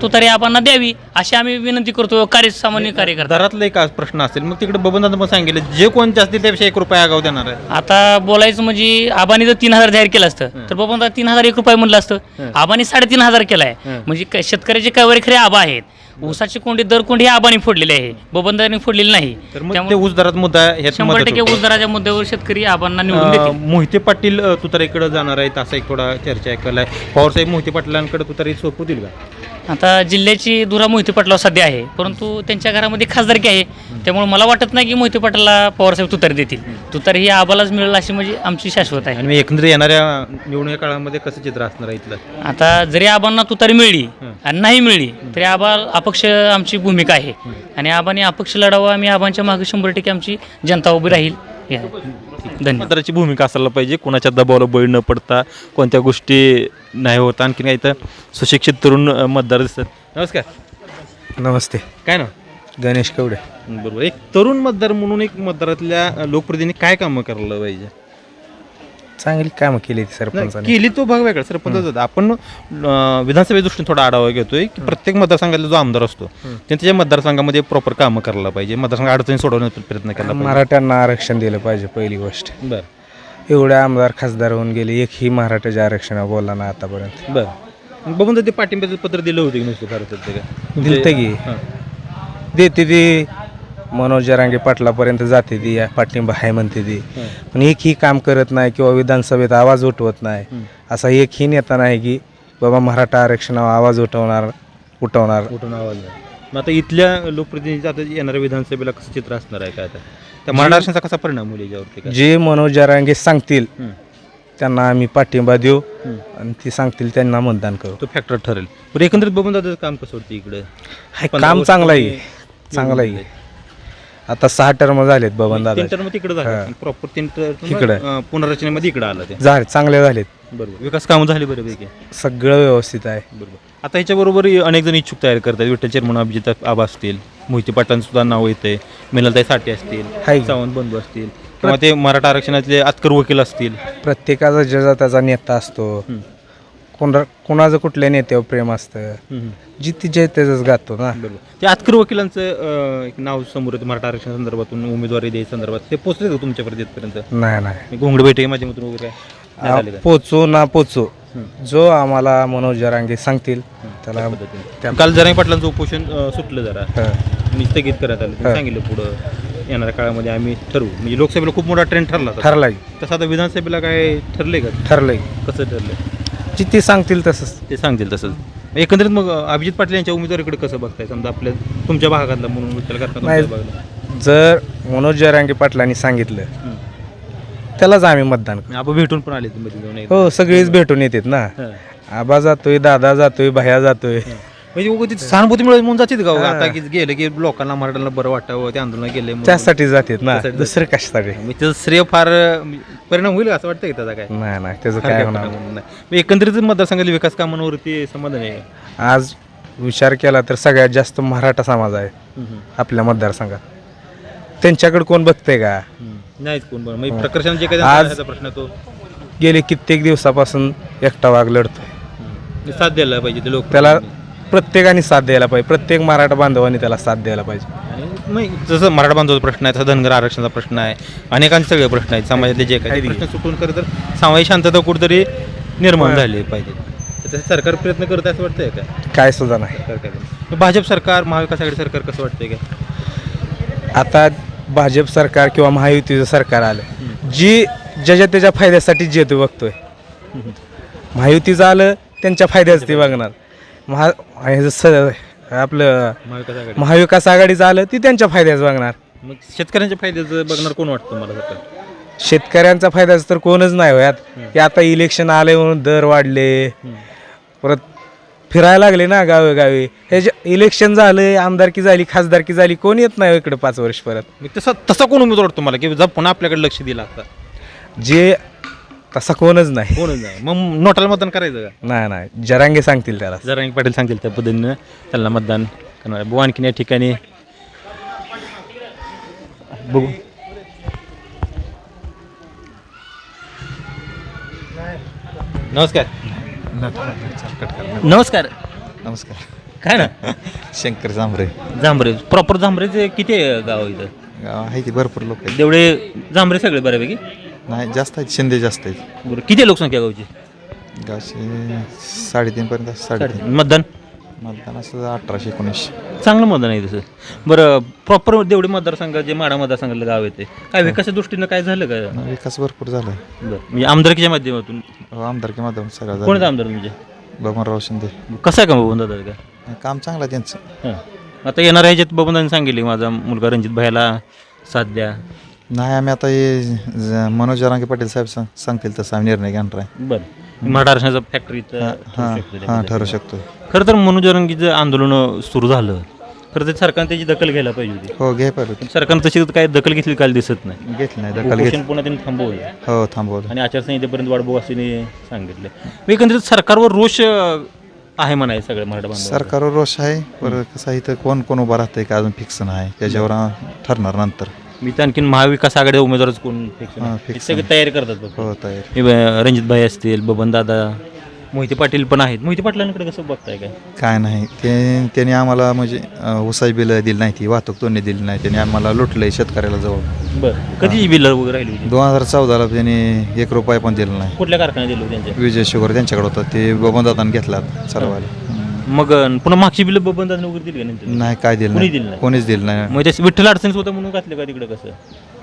Speaker 5: तुतारी आबांना द्यावी अशी आम्ही विनंती करतो. सामान्य कार्यकर्ता
Speaker 1: दरातला एक आज प्रश्न असेल मग तिकडे बबनदादा पण सांगितलं जे कोण जास्त त्यापेक्षा 1 रुपया आगाव देणार आहे.
Speaker 5: आता बोलायचं म्हणजे आबांनी जर 3,000 जाहीर केलं असतं तर बाबा 3,000 1 रुपये म्हणलं असतं. आबांनी 3,500 केला आहे. म्हणजे शेतकऱ्याचे कैवारी खरे आबा आहेत. ऊसाची कोंडी दर कोंडी आबांनी फोडलेली आहे बबनदादांनी फोडलेली नाही.
Speaker 1: तर मग ते ऊस दरात मुद्दा ह्यात
Speaker 5: 100% ऊस दराच्या मुद्द्यावर शेतकरी आबांना निवडून देतील.
Speaker 1: मोहिते पाटील तुतारीकडे जाणार आहेत असा एक थोडा चर्चा ऐकायला आहे. पवारसाहेब मोहिते पाटलांकडे तुतारी सोपवतील का?
Speaker 5: आता जिल्ह्याची धुरा मोहिते पाटलावर सध्या आहे परंतु त्यांच्या घरामध्ये खासदारकी आहे. त्यामुळे मला वाटत नाही की मोहिते पाटलाला पवारसाहेब तुतारी देतील. तुतारी ही आबालाच मिळेल अशी म्हणजे आमची शाश्वत आहे.
Speaker 1: आणि एकंदरीत येणाऱ्या निवडणुकीच्या काळामध्ये कसं चित्र असणार आहे इथलं?
Speaker 5: आता जरी आबांना तुतारी मिळली आणि नाही मिळली तरी आबा अपक्ष आमची भूमिका आहे आणि आबाने अपक्ष लढावं. आम्ही आबांच्या मागे 100% आमची जनता उभी राहील. धन्यवाद.
Speaker 1: मतदाराची भूमिका असायला पाहिजे कोणाच्या दबावाला बळी न पडता कोणत्या गोष्टी नाही होत. आणखी काही तर सुशिक्षित तरुण मतदार दिसतात. नमस्कार.
Speaker 6: नमस्ते.
Speaker 1: काय ना
Speaker 6: गणेश कवडे.
Speaker 1: बरोबर. एक तरुण मतदार म्हणून एक मतदारातल्या लोकप्रतिनिधी काय कामं करायला पाहिजे?
Speaker 6: चांगली कामं केली सरपंचाने.
Speaker 1: केली तो भाग वेगळा सरपंच होता. आपण विधानसभे दृष्टीने थोडा आढावा घेतोय की प्रत्येक मतदारसंघातला जो आमदार असतो त्याच्या मतदारसंघामध्ये प्रॉपर कामं करायला पाहिजे. मतदारसंघ अडचणी सोडवण्याचा प्रयत्न केला पाहिजे.
Speaker 6: मराठ्यांना आरक्षण दिलं पाहिजे पहिली गोष्ट.
Speaker 1: बरं
Speaker 6: एवढे आमदार खासदार होऊन गेले एकही मराठ्याच्या आरक्षणावर बोलला ना आतापर्यंत.
Speaker 1: बरं बघून ते पाठिंब्याचं पत्र दिलं होतं की नुसतं फार का
Speaker 6: दिलतं की देते ती मनोज जरांगे पाटलापर्यंत जाते ती पाठिंबा आहे म्हणते ती पण एकही काम करत नाही किंवा विधानसभेत आवाज उठवत नाही. असा एकही नेता नाही की बाबा मराठा आरक्षणावर आवाज उठून आवाज.
Speaker 1: मग आता इथल्या लोकप्रतिनिधी आता येणाऱ्या विधानसभेला कसं चित्र असणार आहे काय आता त्या मराठा आरक्षणाचा कसा परिणाम होईल याच्यावरती?
Speaker 6: जे मनोज जरांगे सांगतील त्यांना आम्ही पाठिंबा देऊ आणि ते सांगतील त्यांना मतदान करू.
Speaker 1: तो फॅक्टर ठरेल. पण एकंदरीत बघून दादाचं काम कसं होतं इकडे?
Speaker 6: काम चांगलं आहे. चांगलं आहे. आता 6 टर्म झालेत बबन दादा
Speaker 1: 3 टर्म तिकडे झाले प्रॉपर 3 टर्म
Speaker 6: इकडं.
Speaker 1: पुनर्रचनेमध्ये इकडे आलं ते
Speaker 6: झाले चांगले झालेत
Speaker 1: बरोबर विकास कामं झाली बऱ्यापैकी
Speaker 6: सगळं व्यवस्थित आहे
Speaker 1: बरोबर आता ह्याच्याबरोबर अनेक जण इच्छुक तयार करतात विठ्ठल चेअरमन अभिजित आबा असतील मोहिते पाटलांसुद्धा नाव येते मिनलताई साठे असतील
Speaker 6: हाय.
Speaker 1: सावंत बंधू असतील किंवा ते मराठा आरक्षणातले आतकर वकील असतील
Speaker 6: प्रत्येकाचा ज्याचा त्याचा नेता असतो कोणाचं कुठल्या नेत्यावर प्रेम असतं जिथे जे त्याच गातो ना
Speaker 1: बरोबर ते आतकर वकिलांचं एक नाव समोर येतं मराठा आरक्षण संदर्भातून उमेदवारी द्यायच्या संदर्भात ते पोहोचले का तुमच्यापर्यंत इथपर्यंत
Speaker 6: नाही
Speaker 1: घोंगड बैठकी माध्यमातून वगैरे काय झाले का?
Speaker 6: पोचू ना पोचू जो आम्हाला मनोज जरांगे सांगतील त्याला त्या-
Speaker 1: काल जरांगे पाटलांचं उपोषण सुटलं जरा
Speaker 6: हं.
Speaker 1: आणि स्थगित करण्यात आलं त्यांनी सांगितलं पुढं येणाऱ्या काळामध्ये आम्ही ठरवू म्हणजे लोकसभेला खूप मोठा ट्रेंड ठरला होता.
Speaker 6: ठरलंय
Speaker 1: तसं आता विधानसभेला काय ठरले का
Speaker 6: ठरलंय
Speaker 1: कसं ठरलं
Speaker 6: जिथे सांगतील तसंच
Speaker 1: ते सांगतील तसंच एकंदरीत मग अभिजित पाटील यांच्या उमेदवारीकडे कसं बघताय समजा आपल्या तुमच्या भागातला म्हणून विठ्ठल करता
Speaker 6: नाही.
Speaker 1: तुमच्या भागातला.
Speaker 6: जर मनोज जरांगे पाटलांनी सांगितलं त्यालाच आम्ही मतदान करू.
Speaker 1: आपण भेटून पण आले तुम्ही जाऊन एकदा.
Speaker 6: हो सगळेच भेटून येतात ना
Speaker 1: हं.
Speaker 6: आबा जातोय दादा जातोय भया जातोय
Speaker 1: म्हणजे उगाच तिथे सहानुभूती मिळत म्हणून जातील का आता की गेलं की लोकांना मराठ्यांना बरं वाटावं ते आंदोलन केलंय म्हणून.
Speaker 6: त्यासाठी जातात ना
Speaker 1: त्यासाठी
Speaker 6: दुसरं कशासाठी
Speaker 1: म्हणजे त्याचं श्रेय फार परिणाम होईल का असं वाटतं की त्याचा काय
Speaker 6: नाही त्याचं
Speaker 1: फार
Speaker 6: काय
Speaker 1: काय
Speaker 6: होणार
Speaker 1: परिणाम होणार नाही. मग एकंदरीत मतदारसंघातील विकास कामांवरती समाधान आहे
Speaker 6: आज विचार केला तर सगळ्यात जास्त मराठा समाज आहे आपल्या मतदारसंघात त्यांच्याकडे कोण बघतंय का
Speaker 1: नाहीच कोण बरं म्हणजे प्रकर्षण जे काही
Speaker 6: आज-
Speaker 1: त्यांचा प्रश्न तो
Speaker 6: गेले कित्येक दिवसापासून एकटा वाघ लढतोय
Speaker 1: साथ द्यायला पाहिजे ते लोक
Speaker 6: त्याला प्रत्येकाने साथ द्यायला पाहिजे प्रत्येक मराठा बांधवांनी त्याला साथ द्यायला पाहिजे
Speaker 1: आणि मग जसं मराठा बांधवाचा प्रश्न आहे तसा धनगर आरक्षणाचा प्रश्न आहे अनेकांचे सगळे प्रश्न आहेत समाजातले जे काही प्रश्न सुटून खरं तर सामाजिक शांतता कुठेतरी निर्माण झाली पाहिजे तर तसं सरकार प्रयत्न करत आहे असं वाटतंय का
Speaker 6: काय सुद्धा नाही
Speaker 1: सरकार काय करतं? मग भाजप सरकार महाविकास आघाडी सरकार कसं वाटतंय का
Speaker 6: आता भाजप सरकार किंवा महायुतीचं सरकार आलं जी ज्याच्या त्याच्या फायद्यासाठी जे ते बघतोय महायुतीचं आलं त्यांच्या फायद्याचं ते बघणार आपलं
Speaker 1: महाविकास आघाडी
Speaker 6: महाविकास आघाडीचं आलं ती त्यांच्या फायद्याचं बघणार
Speaker 1: मग शेतकऱ्यांच्या फायद्याचं बघणार कोण वाटतं मला सरकार
Speaker 6: शेतकऱ्यांचा फायद्याचं तर कोणच नाही होयात की आता इलेक्शन आले म्हणून दर वाढले परत फिरायला लागले ना गावे हे जे इलेक्शन झालं आमदारकी झाली खासदारकी झाली कोण येत नाही इकडे 5 वर्ष परत
Speaker 1: मग तसा कोण उमेदवार वाटतो मला की जर पुन्हा आपल्याकडे लक्ष दिलं आता
Speaker 6: जे तसा कोणच नाही
Speaker 1: कोणच नाही मग नोटाला मतदान करायचं का
Speaker 6: नाही जरांगे सांगतील त्याला
Speaker 1: जरांगे पाटील सांगतील त्या पद्धतीनं त्यांना मतदान करणार आहे. आणखीन या ठिकाणी बघू नमस्कार नमस्कार
Speaker 7: नमस्कार
Speaker 1: काय ना
Speaker 7: शंकर जांभरे
Speaker 1: जांभरे प्रॉपर जांभरेचे किती आहे गाव इथं
Speaker 7: गाव आहे की भरपूर लोक आहेत
Speaker 1: तेवढे जांभरे सगळे बऱ्यापैकी
Speaker 7: नाही जास्त आहेत शिंदे जास्त आहेत
Speaker 1: बरं किती आहे लोकसंख्या गावची
Speaker 7: गावचे 3.5 पर्यंत 3.5
Speaker 1: मतदान
Speaker 7: मतदान असं 1800-1900
Speaker 1: चांगलं मतदान आहे तसं बरं प्रॉपर देवडे मतदारसंघात जे माडा मतदारसंघातलं गाव येते काय विकासाच्या दृष्टीनं काय झालं का
Speaker 7: विकास भरपूर झाला
Speaker 1: बरं म्हणजे आमदारकीच्या माध्यमातून
Speaker 7: आमदारकी माध्यम सगळं
Speaker 1: कोण
Speaker 7: झालं
Speaker 1: आमदार म्हणजे
Speaker 7: बबनराव शिंदे
Speaker 1: कसं आहे का बबन दादा का
Speaker 7: काम चांगलं आहे त्यांचं
Speaker 1: हां आता येणाऱ्या ह्याच्यात बबनदानी सांगितले माझा मुलगा रणजित भाईला साथ द्या
Speaker 7: नाही आम्ही आता हे मनोज जरांगे पाटील साहेब सांगतील तसं आम्ही निर्णय घेणार आहे
Speaker 1: बरं मराठा आरक्षणाचा फॅक्टरी
Speaker 7: हां ठरवू शकतो
Speaker 1: खरं तर मनोज जरांगीचं आंदोलन सुरू झालं खरं तर सरकारने त्याची दखल घ्यायला पाहिजे होती
Speaker 7: हो घे पाहिजे
Speaker 1: पण सरकारनं तशी काय दखल घेतली काल दिसत नाही
Speaker 7: घेतली नाही दखल
Speaker 1: उपोषण
Speaker 7: घेत
Speaker 1: पुन्हा त्यांनी थांबवलं
Speaker 7: हो थांबवलं
Speaker 1: आणि आचारसंहितेपर्यंत वाढवू असं सांगितलं मी एकंदरीत सरकारवर रोष आहे म्हणाय सगळं मराठा बांधव
Speaker 7: सरकारवर रोष आहे बरं कसं आहे इथं कोण उभं राहतंय का अजून फिक्स नाही त्याच्यावर ठरणार नंतर
Speaker 1: मी तर आणखीन महाविकास आघाडी उमेदवारच कोण
Speaker 7: हां,
Speaker 1: फिक्स
Speaker 7: fix
Speaker 1: सगळे तयारी करतात बघ
Speaker 7: हो तयार
Speaker 1: रणजित भाई असतील बबन दादा मोहिते पाटील पण आहेत मोहिते पाटलांकडे कसं बघताय काय
Speaker 7: काय नाही त्यांनी आम्हाला म्हणजे उसाई बिलं दिली नाही ती वाहतूक तोंडी दिली नाही त्यांनी आम्हाला लुटलंय शेतकऱ्याला जवळ
Speaker 1: बरं कधी बिल वगैरे राहिली होती
Speaker 7: 2014ला त्यांनी 1 रुपया पण दिला नाही
Speaker 1: कुठल्या कारखान्यात दिलं होतं त्यांच्या
Speaker 7: विजय शुगर त्यांच्याकडे होता ते बबनदादांनी घेतलात सर्वाला
Speaker 1: मग पुन्हा मागची बिल बबन दादा वगैरे दिली का नाही
Speaker 7: नाही काय दिलं
Speaker 1: कोणी
Speaker 7: नाही
Speaker 1: दिलं नाही?
Speaker 7: कोणीच दिलं नाही
Speaker 1: मग ते विठ्ठल अडचणीत होतं म्हणून घातलं का तिकडे कसं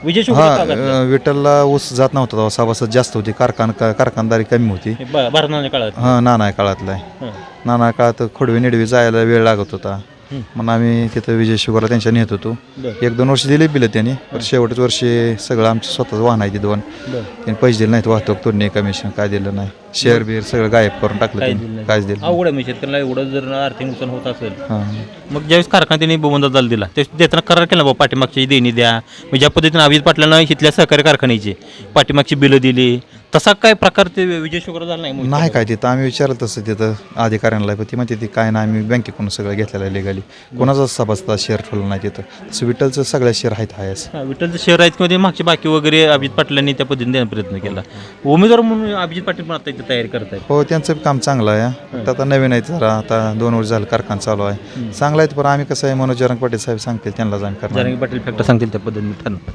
Speaker 1: विजय शुगर का घातलं?
Speaker 7: हा विठ्ठलला ऊस जात नव्हता तेव्हा सभासद जास्त होती कारखानदारी कमी होती
Speaker 1: हे भारताच्या काळात
Speaker 7: हां नाना काळातला आहे
Speaker 1: हं.
Speaker 7: नाना काळात खोडवी निडवी जायला वेळ लागत होता म्हणून आम्ही तिथं विजय शुगरला त्यांच्या नेत होतो. 1-2 वर्ष दिले बिलं त्यांनी, पण शेवटच वर्षी सगळं आमचं स्वतःच वाहन आहे तिथं. त्यांनी पैसे दिले नाहीत, वाहतूक तोडणे कमिशन काय दिलं नाही, शेअर बिअर सगळं गायब करून टाकलं त्यांनी, काहीच दिलं
Speaker 1: अवघड आहे म्हणजे शेतकऱ्याला एवढं जर आर्थिक नुकसान होत असेल.
Speaker 7: हां.
Speaker 1: मग ज्यावेळेस कारखाना त्यांनी बबनदादाला दिला ते देताना करार केला बाबा पाठीमागची देणी द्या, म्हणजे ज्या पद्धतीने अभिजित पाटलांना इथल्या सहकारी कारखान्याची पाठीमागची बिलं दिली, तसा काय प्रकार ते विजय शुगर झाला नाही?
Speaker 7: नाही काय तिथं आम्ही विचारलं तसं तिथं अधिकाऱ्यांना, पण ती म्हणते ती काय नाही, आम्ही बँकेकडून सगळं घेतलेलं आहे लिगली, कोणाचा सभासदा शेअर ठेवला नाही तिथं. तसं विठ्ठलचं सगळ्या शेअर आहेत हायस.
Speaker 1: विठ्ठलचं शहर आहेत किंवा ते मागची बाकी वगैरे अभिजित पाटलांनी त्या पद्धतीने देण्याचा प्रयत्न केला. उमेदवार म्हणून अभिजित पाटील पण आता इथे तयारी करत आहेत.
Speaker 7: हो, त्यांचं काम चांगलं आहे. फक्त आता नवीन आहे जरा, आता 2 वर्ष झालं कारखाना चालू आहे, चांगलं आहे. पण आम्ही कसं आहे, मनोज जरांगे पाटील साहेब सांगतील त्यांना जाण करणार.
Speaker 1: जरांगे पाटील फॅक्टर सांगतील त्या पद्धतीने ठरणार.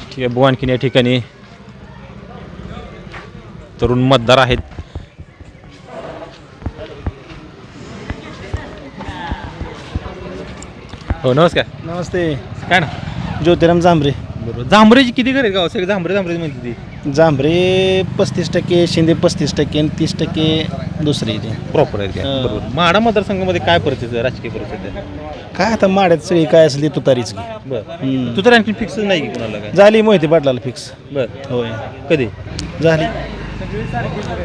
Speaker 1: ठीक आहे, बघू आणखीन या ठिकाणी तरुण मतदार आहेत. हो, नमस्कार.
Speaker 8: नमस्ते.
Speaker 1: काय ना
Speaker 8: ज्योतिराम जांभरे.
Speaker 1: बरोबर, जांभरेची किती घर आहे गाव? सगळे जांभरे जांभरे म्हणते ती.
Speaker 8: जांभरे 35%, शिंदे 35% आणि 30% दुसरे इथे.
Speaker 1: प्रॉपर आहेत काय? बरोबर. माढा मतदारसंघामध्ये काय परिस्थिती आहे, राजकीय परिस्थिती आहे?
Speaker 8: काय आता माड्यात सगळी काय असेल ती तुतारीच घे.
Speaker 1: बरं, तू तर आणखी फिक्स नाही की कोणाला काय?
Speaker 8: झाली मोहिते पाटलाला फिक्स.
Speaker 1: बरं,
Speaker 8: होय,
Speaker 1: कधी?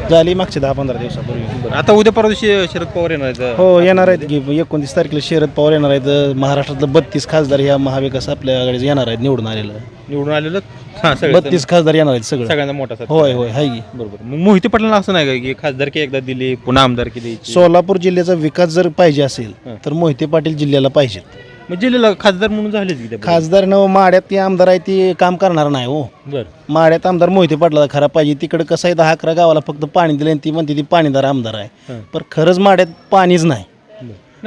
Speaker 8: झाली मागच्या 10-15 दिवसापूर्वी.
Speaker 1: आता उद्या परवा दिवशी शरद पवार येणार आहेत.
Speaker 8: हो, येणार आहेत की 29 तारखेला शरद पवार येणार आहेत. महाराष्ट्रातलं 32 खासदार ह्या महाविकास आपल्याकडे येणार आहेत, निवडून
Speaker 1: आलेलं हां, सगळे
Speaker 8: 32 खासदार येणार आहेत सगळं.
Speaker 1: सगळ्यांचा मोठा साथ.
Speaker 8: होय होय, हाय की.
Speaker 1: बरोबर. मग मोहिते पाटलांना असं नाही का की खासदारकी एकदा दिली पुन्हा आमदारकी द्यायची?
Speaker 8: सोलापूर जिल्ह्याचा विकास जर पाहिजे असेल तर मोहिते पाटील जिल्ह्याला पाहिजेत.
Speaker 1: मग जिल्ह्याला खासदार म्हणून झालेच की त्या?
Speaker 8: खासदार न माड्यात ती आमदार आहे ती काम करणार नाही हो.
Speaker 1: बरं.
Speaker 8: माड्यात आमदार मोहिते पाटलाला खरा पाहिजे. तिकडे कसं आहे 10-11 गावाला फक्त पाणी दिलं आणि ती म्हणते ती पाणीदार आमदार आहे, पण खरंच माड्यात पाणीच नाही.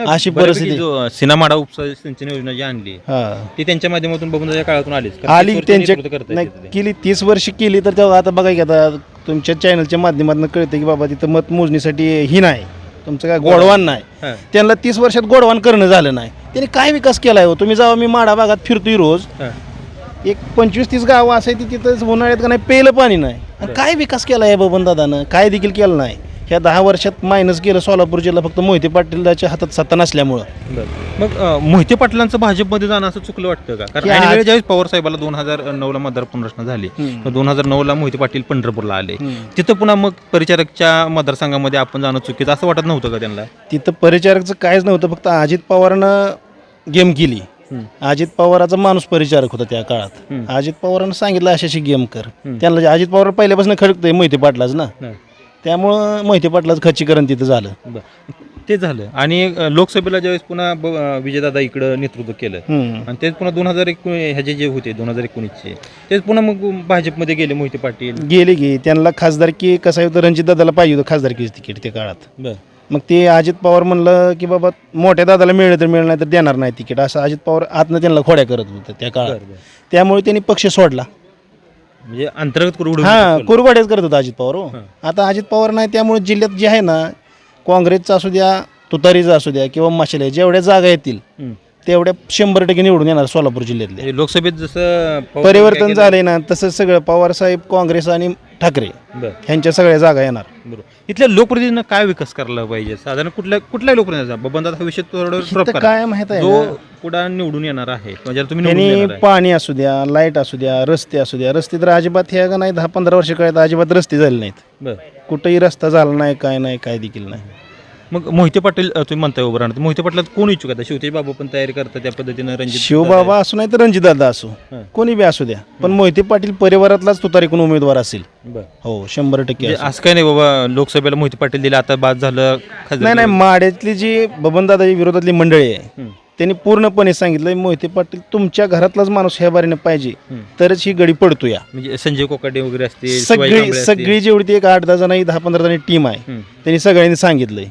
Speaker 8: अशी परिस्थिती.
Speaker 1: सिनामाडा उपसा सिंचन योजना जी आणली
Speaker 8: हा,
Speaker 1: ती त्यांच्या माध्यमातून बघून काळातून आलीच.
Speaker 8: आली त्यांच्या नाही केली 30 वर्ष केली तर तेव्हा आता बघा की आता तुमच्या चॅनलच्या माध्यमातून कळतं की बाबा तिथं मतमोजणीसाठी ही नाही, तुमचं काय गोडवान नाही. त्यांना 30 वर्षात गोडवान करणं झालं नाही. त्यांनी काय विकास केलाय हो? तुम्ही जेव्हा मी माडा भागात फिरतोय रोज, एक 25-30 गावं असायची तिथं उन्हाळ्यात का नाही प्यायलं पाणी नाही. आणि काय विकास केला आहे बबनदादानं? काय देखील केलं नाही. ह्या 10 वर्षात मायनस केलं सोलापूर जिल्हा फक्त मोहिते पाटलाच्या हातात सत्ता नसल्यामुळं.
Speaker 1: मग मोहिते पाटलांचं भाजपमध्ये जाणं असं चुकलं वाटतं का? कारण ऐन वेळी ज्यावेळेस पवार साहेबाला 2009ला मतदार पुनर्रचना झाली, 2009ला मोहिते पाटील पंढरपूरला आले, तिथं पुन्हा मग परिचारकच्या मतदारसंघामध्ये आपण जाणं चुकीचं असं वाटत नव्हतं का त्यांना?
Speaker 8: तिथं परिचारकचं काहीच नव्हतं, फक्त अजित पवारानं गेम केली. अजित पवाराचा माणूस परिचारक होता त्या काळात. अजित पवारानं सांगितलं अशाशी गेम कर. त्यांना अजित पवार पहिल्यापासून खडकतंय मोहिते पाटलाच ना, त्यामुळं मोहिते पाटलाचं खच्चीकरण तिथं झालं.
Speaker 1: ते झालं. आणि लोकसभेला ज्यावेळेस पुन्हा विजयदादा इकडं नेतृत्व केलं आणि तेच पुन्हा 2019 ह्याचे जे होते 2019चे तेच पुन्हा मग भाजपमध्ये गेले मोहिते पाटील.
Speaker 8: गेले की त्यांना खासदारकी कसं होतं, रणजितदादाला पाहिजे होतं खासदारकीचं तिकीट त्या काळात. मग ते अजित पवार म्हणलं की बाबा मोठ्या दादाला मिळलं तर मिळलं नाही तर देणार नाही तिकीट, असं अजित पवार आतनं त्यांना खोड्या करत होतं त्या काळात. त्यामुळे त्यांनी पक्ष सोडला.
Speaker 1: म्हणजे अंतर्गत
Speaker 8: कुरवाड्याच करत होता अजित पवार हो. आता अजित पवार नाही, त्यामुळे जिल्ह्यात जे आहे ना, काँग्रेसचा असू द्या, तुतारीचा असू द्या किंवा माशिले, जेवढ्या जागा येतील तेवढ्या 100% निवडून येणार सोलापूर जिल्ह्यातले.
Speaker 1: लोकसभेत जसं
Speaker 8: परिवर्तन झालंय ना तसं सगळं पवार साहेब, काँग्रेस आणि ठाकरे ह्यांच्या सगळ्या जागा येणार.
Speaker 1: बरोबर. इथल्या लोकप्रतिनिधींना काय विकास करायला पाहिजे साधारण? कुठल्या लोकप्रतिनिधी बबनदादा हा विषय थोडं
Speaker 8: काय माहित आहे
Speaker 1: जो पुढे निवडून येणार आहे म्हणजे तुम्ही निवडून
Speaker 8: त्यांनी
Speaker 1: येणार आहे.
Speaker 8: पाणी असू द्या, लाईट असू द्या, रस्ते असू द्या. रस्ते तर अजिबात हे का नाही 10-15 वर्ष कळत अजिबात रस्ते झाले नाहीत. कुठेही रस्ता झाला नाही, काय नाही, काय देखील नाही.
Speaker 1: मग मोहिते पाटील तुम्ही म्हणताय उभं राहणार, मोहिते पाटलात कोण इच्छुक आहे? शिवतेज बाबा पण तयारी करतात त्या पद्धतीनं, रणजित
Speaker 8: शिवबाबा असू नाही तर रणजितदादा असू, कोणी बी असू द्या, पण मोहिते पाटील परिवारातलाच तुतारीकडून उमेदवार असेल. हो, 100%
Speaker 1: असं काय नाही बाबा लोकसभेला मोहिते पाटील दिले आता बाद झालं.
Speaker 8: नाही, माड्यातली जी बबनदादाच्या विरोधातली मंडळी आहे त्यांनी पूर्णपणे सांगितलं मोहिते पाटील तुमच्या घरातलाच माणूस ह्या बारीने पाहिजे तरच ही गडी पडतो. या
Speaker 1: म्हणजे संजय कोकाटे वगैरे असते,
Speaker 8: सगळी जेवढी ती एक 8-10 जणांनी 10-15 जणांनी टीम आहे त्यांनी सगळ्यांनी सांगितलंय.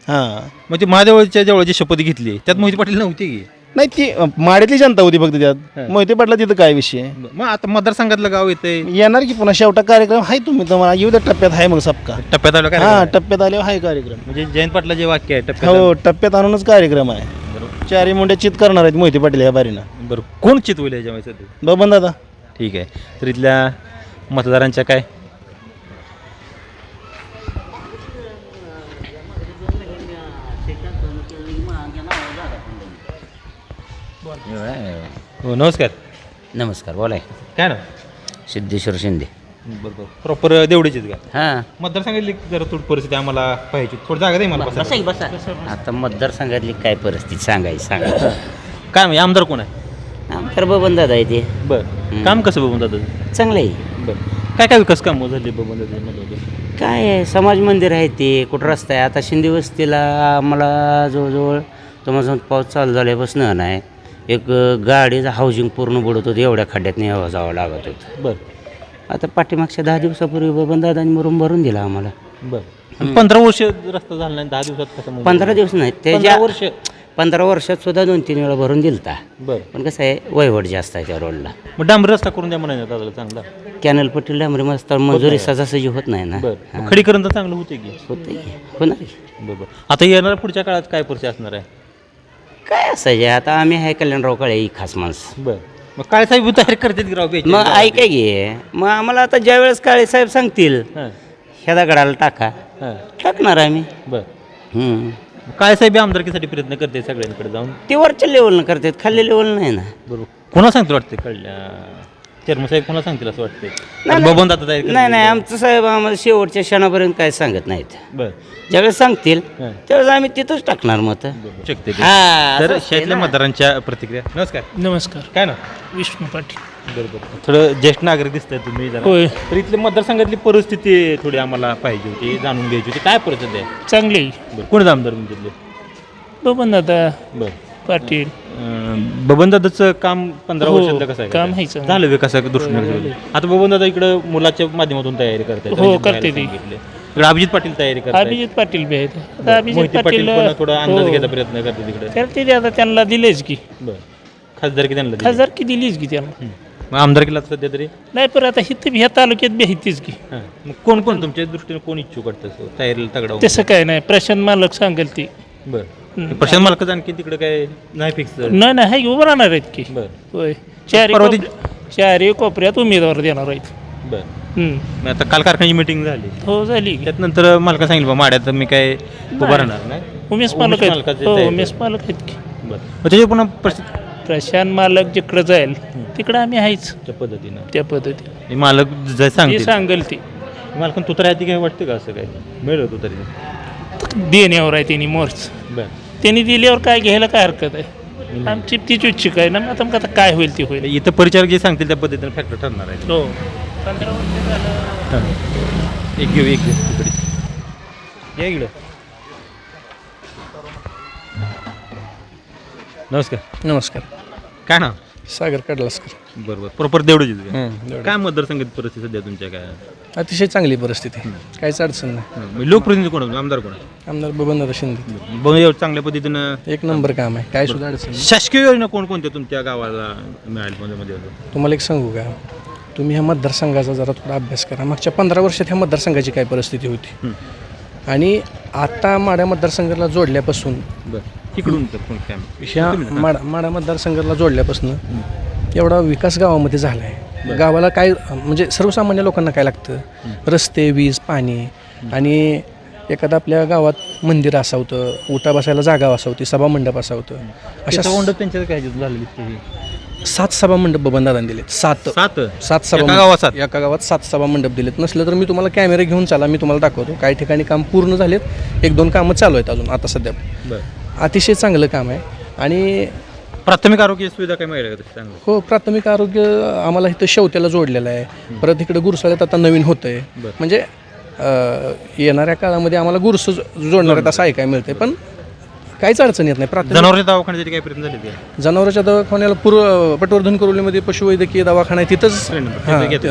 Speaker 8: हा,
Speaker 1: म्हणजे महादेवाच्या जवळ जी शपथ घेतली त्यात मोहिते पाटील नव्हते की?
Speaker 8: नाही, ती माड्यातली जनता होती फक्त त्यात. मोहिते पाटला तिथं काय विषय?
Speaker 1: मग आता मतदारसंघातलं गाव येते
Speaker 8: येणार की पुन्हा शेवटा कार्यक्रम आहे. तुम्हाला येऊ द्या, टप्प्यात आहे मग सबका.
Speaker 1: टप्प्यात आलं काय?
Speaker 8: हा, टप्प्यात आल्यावर आहे कार्यक्रम.
Speaker 1: म्हणजे जयंत पाटला जे वाक्य आहे टप्प्यात
Speaker 8: हो, टप्प्यात आणूनच कार्यक्रम आहे. 4 मुंड्या चित करणार आहेत मोहिते पाटील ह्या बारीनं.
Speaker 1: बरं, कोण चित होईल याच्यामध्ये?
Speaker 8: बबनदादा.
Speaker 1: ठीक आहे. तर इथल्या मतदारांच्या काय हो नमस्कार.
Speaker 9: नमस्कार बोलाय.
Speaker 1: काय ना
Speaker 9: सिद्धेश्वर शिंदे.
Speaker 1: बरोबर प्रॉपर देवडीचीच का
Speaker 9: हां
Speaker 1: मतदारसंघातली जरा थोडी परिस्थिती आम्हाला पाहिजे थोडी जागा दे मला बसायला.
Speaker 9: बसा. आता मतदारसंघातली काय परिस्थिती सांगा.
Speaker 1: काय म्हणजे आमदार कोण आहे?
Speaker 9: आमदार बबन दादा आहे ते.
Speaker 1: बरं काम कसं बघून दादा?
Speaker 9: चांगलं आहे.
Speaker 1: बरं काय काय विकास कामं झाली बघून दादा?
Speaker 9: काय आहे समाज मंदिर आहे ते कुठं रस्ता आहे आता शिंदे वस्तीला आम्हाला जवळजवळ तुम्हाला पाऊस चालू झाल्यापासून नाही एक गाडीचं हाऊसिंग पूर्ण बुडत होतं एवढ्या खड्ड्यात न्यावं जावं लागत होतं.
Speaker 1: बरं
Speaker 9: आता पाठीमागच्या 10 दिवसापूर्वी बबन दादांनी मुरुम भरून दिला आम्हाला.
Speaker 1: बरं 15 वर्ष रस्ता झाला नाही 10 दिवसात कसं
Speaker 9: 15 दिवस नाही
Speaker 1: 15 वर्ष
Speaker 9: 15 वर्षात सुद्धा 2-3 वेळा भरून दिलता.
Speaker 1: बरं
Speaker 9: पण कसं आहे वहिवट जास्त आहे त्या रोडला.
Speaker 1: मग डांबरी रस्ता करून द्या म्हणायचं दादाला चांगला.
Speaker 9: कॅनल पट्टी डांबरी मस्त मंजुरी सहजासहजी होत नाही ना.
Speaker 1: बरं खडीकरण तर चांगलं होते की.
Speaker 9: होतं होणार
Speaker 1: बरोबर आता येणाऱ्या पुढच्या काळात काय परिस्थिती असणार आहे?
Speaker 9: काय असायचे आता आम्ही आहे कल्याणराव काळे खास माणसं.
Speaker 1: बरं मग काळे साहेब तयार करतात की राव बेचाळीस
Speaker 9: मग ऐकाय घे मग आम्हाला आता ज्या वेळेस काळे साहेब सांगतील
Speaker 1: हां
Speaker 9: ह्या दगडाला टाका
Speaker 1: हां
Speaker 9: टाकणार आम्ही.
Speaker 1: बरं काळे साहेब आमदारकीसाठी प्रयत्न करते सगळ्यांकडे जाऊन.
Speaker 9: ते वरच्या लेवलनं करतात खाल्ल्या लेवल नाही ना.
Speaker 1: बरोबर कोणा सांगते वाटते कळल्या चेअरमन साहेब कोणा सांगतील असं वाटते? बबन दादा तयार करतील.
Speaker 9: नाही आमचं साहेब आम्हाला शेवटच्या क्षणापर्यंत काय सांगत नाहीत.
Speaker 1: बरं
Speaker 9: ज्यावेळेस सांगतील
Speaker 1: हां.
Speaker 9: त्यावेळेस आम्ही तिथंच टाकणार मत.
Speaker 1: शकते ते.
Speaker 9: हा
Speaker 1: तर
Speaker 9: असं असते
Speaker 1: शाळेतल्या
Speaker 9: ना.
Speaker 1: मतदारांच्या प्रतिक्रिया. नमस्कार.
Speaker 10: नमस्कार.
Speaker 1: काय ना
Speaker 10: विष्णू पाटील.
Speaker 1: बरोबर थोडं ज्येष्ठ नागरिक दिसतंय तुम्ही जरा.
Speaker 10: होय.
Speaker 1: तर इथल्या मतदारसंघातली परिस्थिती थोडी आम्हाला पाहिजे होती जाणून घ्यायची होती. काय परिस्थिती आहे?
Speaker 10: चांगले
Speaker 1: बरं कोण आमदार म्हणजे
Speaker 10: बबन दादा
Speaker 1: बरं
Speaker 10: पाटील.
Speaker 1: बबनदादाचं काम 15
Speaker 10: हो,
Speaker 1: वर्षातलं कसं आहे?
Speaker 10: काम आहे चांगलं.
Speaker 1: झालं विकासाच्या दृष्टीने. आता बबनदादा इकडं मुलाच्या माध्यमातून तयारी करतायत.
Speaker 10: हो,
Speaker 1: रणजित
Speaker 10: करते
Speaker 1: भाईला
Speaker 10: ती.
Speaker 1: सांगितले. इकडे अभिजित पाटील तयारी करतात.
Speaker 10: अभिजित पाटील बी आहेत आता. अभिजित
Speaker 1: मोहिते पाटील
Speaker 10: पाटील
Speaker 1: पण थोडा अंदाज
Speaker 10: हो.
Speaker 1: घ्यायचा प्रयत्न करते तिकडे.
Speaker 10: करते ते आता त्यांना दिलेच की
Speaker 1: बरं खासदार की त्यांना दिली?
Speaker 10: खासदार की दिलीच की त्यांना.
Speaker 1: मग आमदार केला सध्या तरी
Speaker 10: नाही पण आता हिथं ह्या तालुक्यात बी हितीच की.
Speaker 1: हां. मग कोण कोण तुमच्या दृष्टीने कोण इच्छुक वाटतं तयारीला तगडा?
Speaker 10: तसं काय नाही प्रशांत मालक सांगेल ती.
Speaker 1: बरं प्रशांत मालकच आणखी तिकडे काय नाही फिक्स?
Speaker 10: नाही हाय उभं राहणार आहेत की.
Speaker 1: बरं
Speaker 10: होय
Speaker 1: परवा
Speaker 10: चारही कोपऱ्यात उमेदवार देणार आहेत.
Speaker 1: बरं मग आता काल कारखान्याची मीटिंग झाली
Speaker 10: हो झाली की.
Speaker 1: त्यानंतर मालका सांगितलं बा माड्यात मी काय उभं राहणार नाही.
Speaker 10: उमेश मालक आहेत.
Speaker 1: मालकाचे
Speaker 10: हो
Speaker 1: तयारी.
Speaker 10: उमेश मालक आहेत की.
Speaker 1: बरं मग त्याची पुन्हा
Speaker 10: प्रशांत मालक जिकडं जाईल तिकडं आम्ही आहेच
Speaker 1: त्या पद्धतीनं
Speaker 10: त्या पद्धतीने.
Speaker 1: हे मालक जे
Speaker 10: ते
Speaker 1: सांगते
Speaker 10: सांगेल ती
Speaker 1: मालकन तू तर आहे काय वाटतं का असं काय मिळलं तू तरी?
Speaker 10: देण्यावर आहे त्यांनी मोर्च.
Speaker 1: बरं
Speaker 10: त्यांनी दिल्यावर काय घ्यायला काय हरकत आहे. आमची तीच इच्छुक आहे ना मग आता काय होईल ती होईल.
Speaker 1: इथं परिचारक जे सांगतील त्या पद्धतीनं फॅक्टर ठरणार आहे.
Speaker 10: हो 15 वर्ष झालं.
Speaker 1: हां. एक घेऊ तिकडे या इकडं. नमस्कार.
Speaker 2: नमस्कार.
Speaker 1: काय ना
Speaker 2: सागर कडलासकर.
Speaker 1: बरोबर प्रॉपर देवढं काय मतदारसंघात परिस्थिती सध्या तुमच्या काय?
Speaker 2: अतिशय चांगली परिस्थिती. काहीच अडचण नाही.
Speaker 1: लोकप्रतिनिधी कोण आमदार कोण
Speaker 2: आमदार बबनदादा शिंदे.
Speaker 1: बघ चांगल्या पद्धतीनं
Speaker 2: एक नंबर काम आहे काय सुद्धा अडचण नाही.
Speaker 1: शासकीय योजना कोणकोणत्या तुमच्या गावाला मिळाल्या मध्ये?
Speaker 2: तुम्हाला एक सांगू का तुम्ही ह्या मतदारसंघाचा जरा थोडा अभ्यास करा. मागच्या 15 वर्षात ह्या मतदारसंघाची काय परिस्थिती होती आणि आता माड्या मतदारसंघाला जोडल्यापासून
Speaker 1: बरं तिकडून काय
Speaker 2: ह्या माडा मतदारसंघाला जोडल्यापासून एवढा विकास गावामध्ये झाला आहे. गावाला काय म्हणजे सर्वसामान्य लोकांना काय लागतं रस्ते वीज पाणी आणि एखादं आपल्या गावात मंदिर असावतं उठा बसायला जागा असावती सभामंडप असावतं. अशा
Speaker 1: त्यांच्या काय झालेली
Speaker 2: 7 सभामंडप बबनदादांनी दिलेत. 7
Speaker 1: गावात
Speaker 2: एका गावात 7 सभामंडप दिलेत. नसलं तर मी तुम्हाला कॅमेरा घेऊन चाला मी तुम्हाला दाखवतो. काही ठिकाणी काम पूर्ण झालेत 1-2 कामं चालू आहेत अजून आता सध्या. अतिशय चांगलं काम आहे आणि
Speaker 1: प्राथमिक आरोग्य सुविधा काय मिळाल्या?
Speaker 2: हो प्राथमिक आरोग्य आम्हाला इथं शेवत्याला जोडलेलं आहे. परत इकडे गुरसाळ्यात आता नवीन होतं आहे म्हणजे येणाऱ्या काळामध्ये आम्हाला गुरस जोडणार आहेत असं ऐकायला मिळतंय पण काहीच अडचण येत नाही.
Speaker 1: जनावरांच्या दवाखान्यासाठी काय प्रयत्न झाले?
Speaker 2: जनावरांच्या दवाखान्याला पटवर्धन करोलीमध्ये पशुवैद्यकीय दवाखाना आहे तिथंच.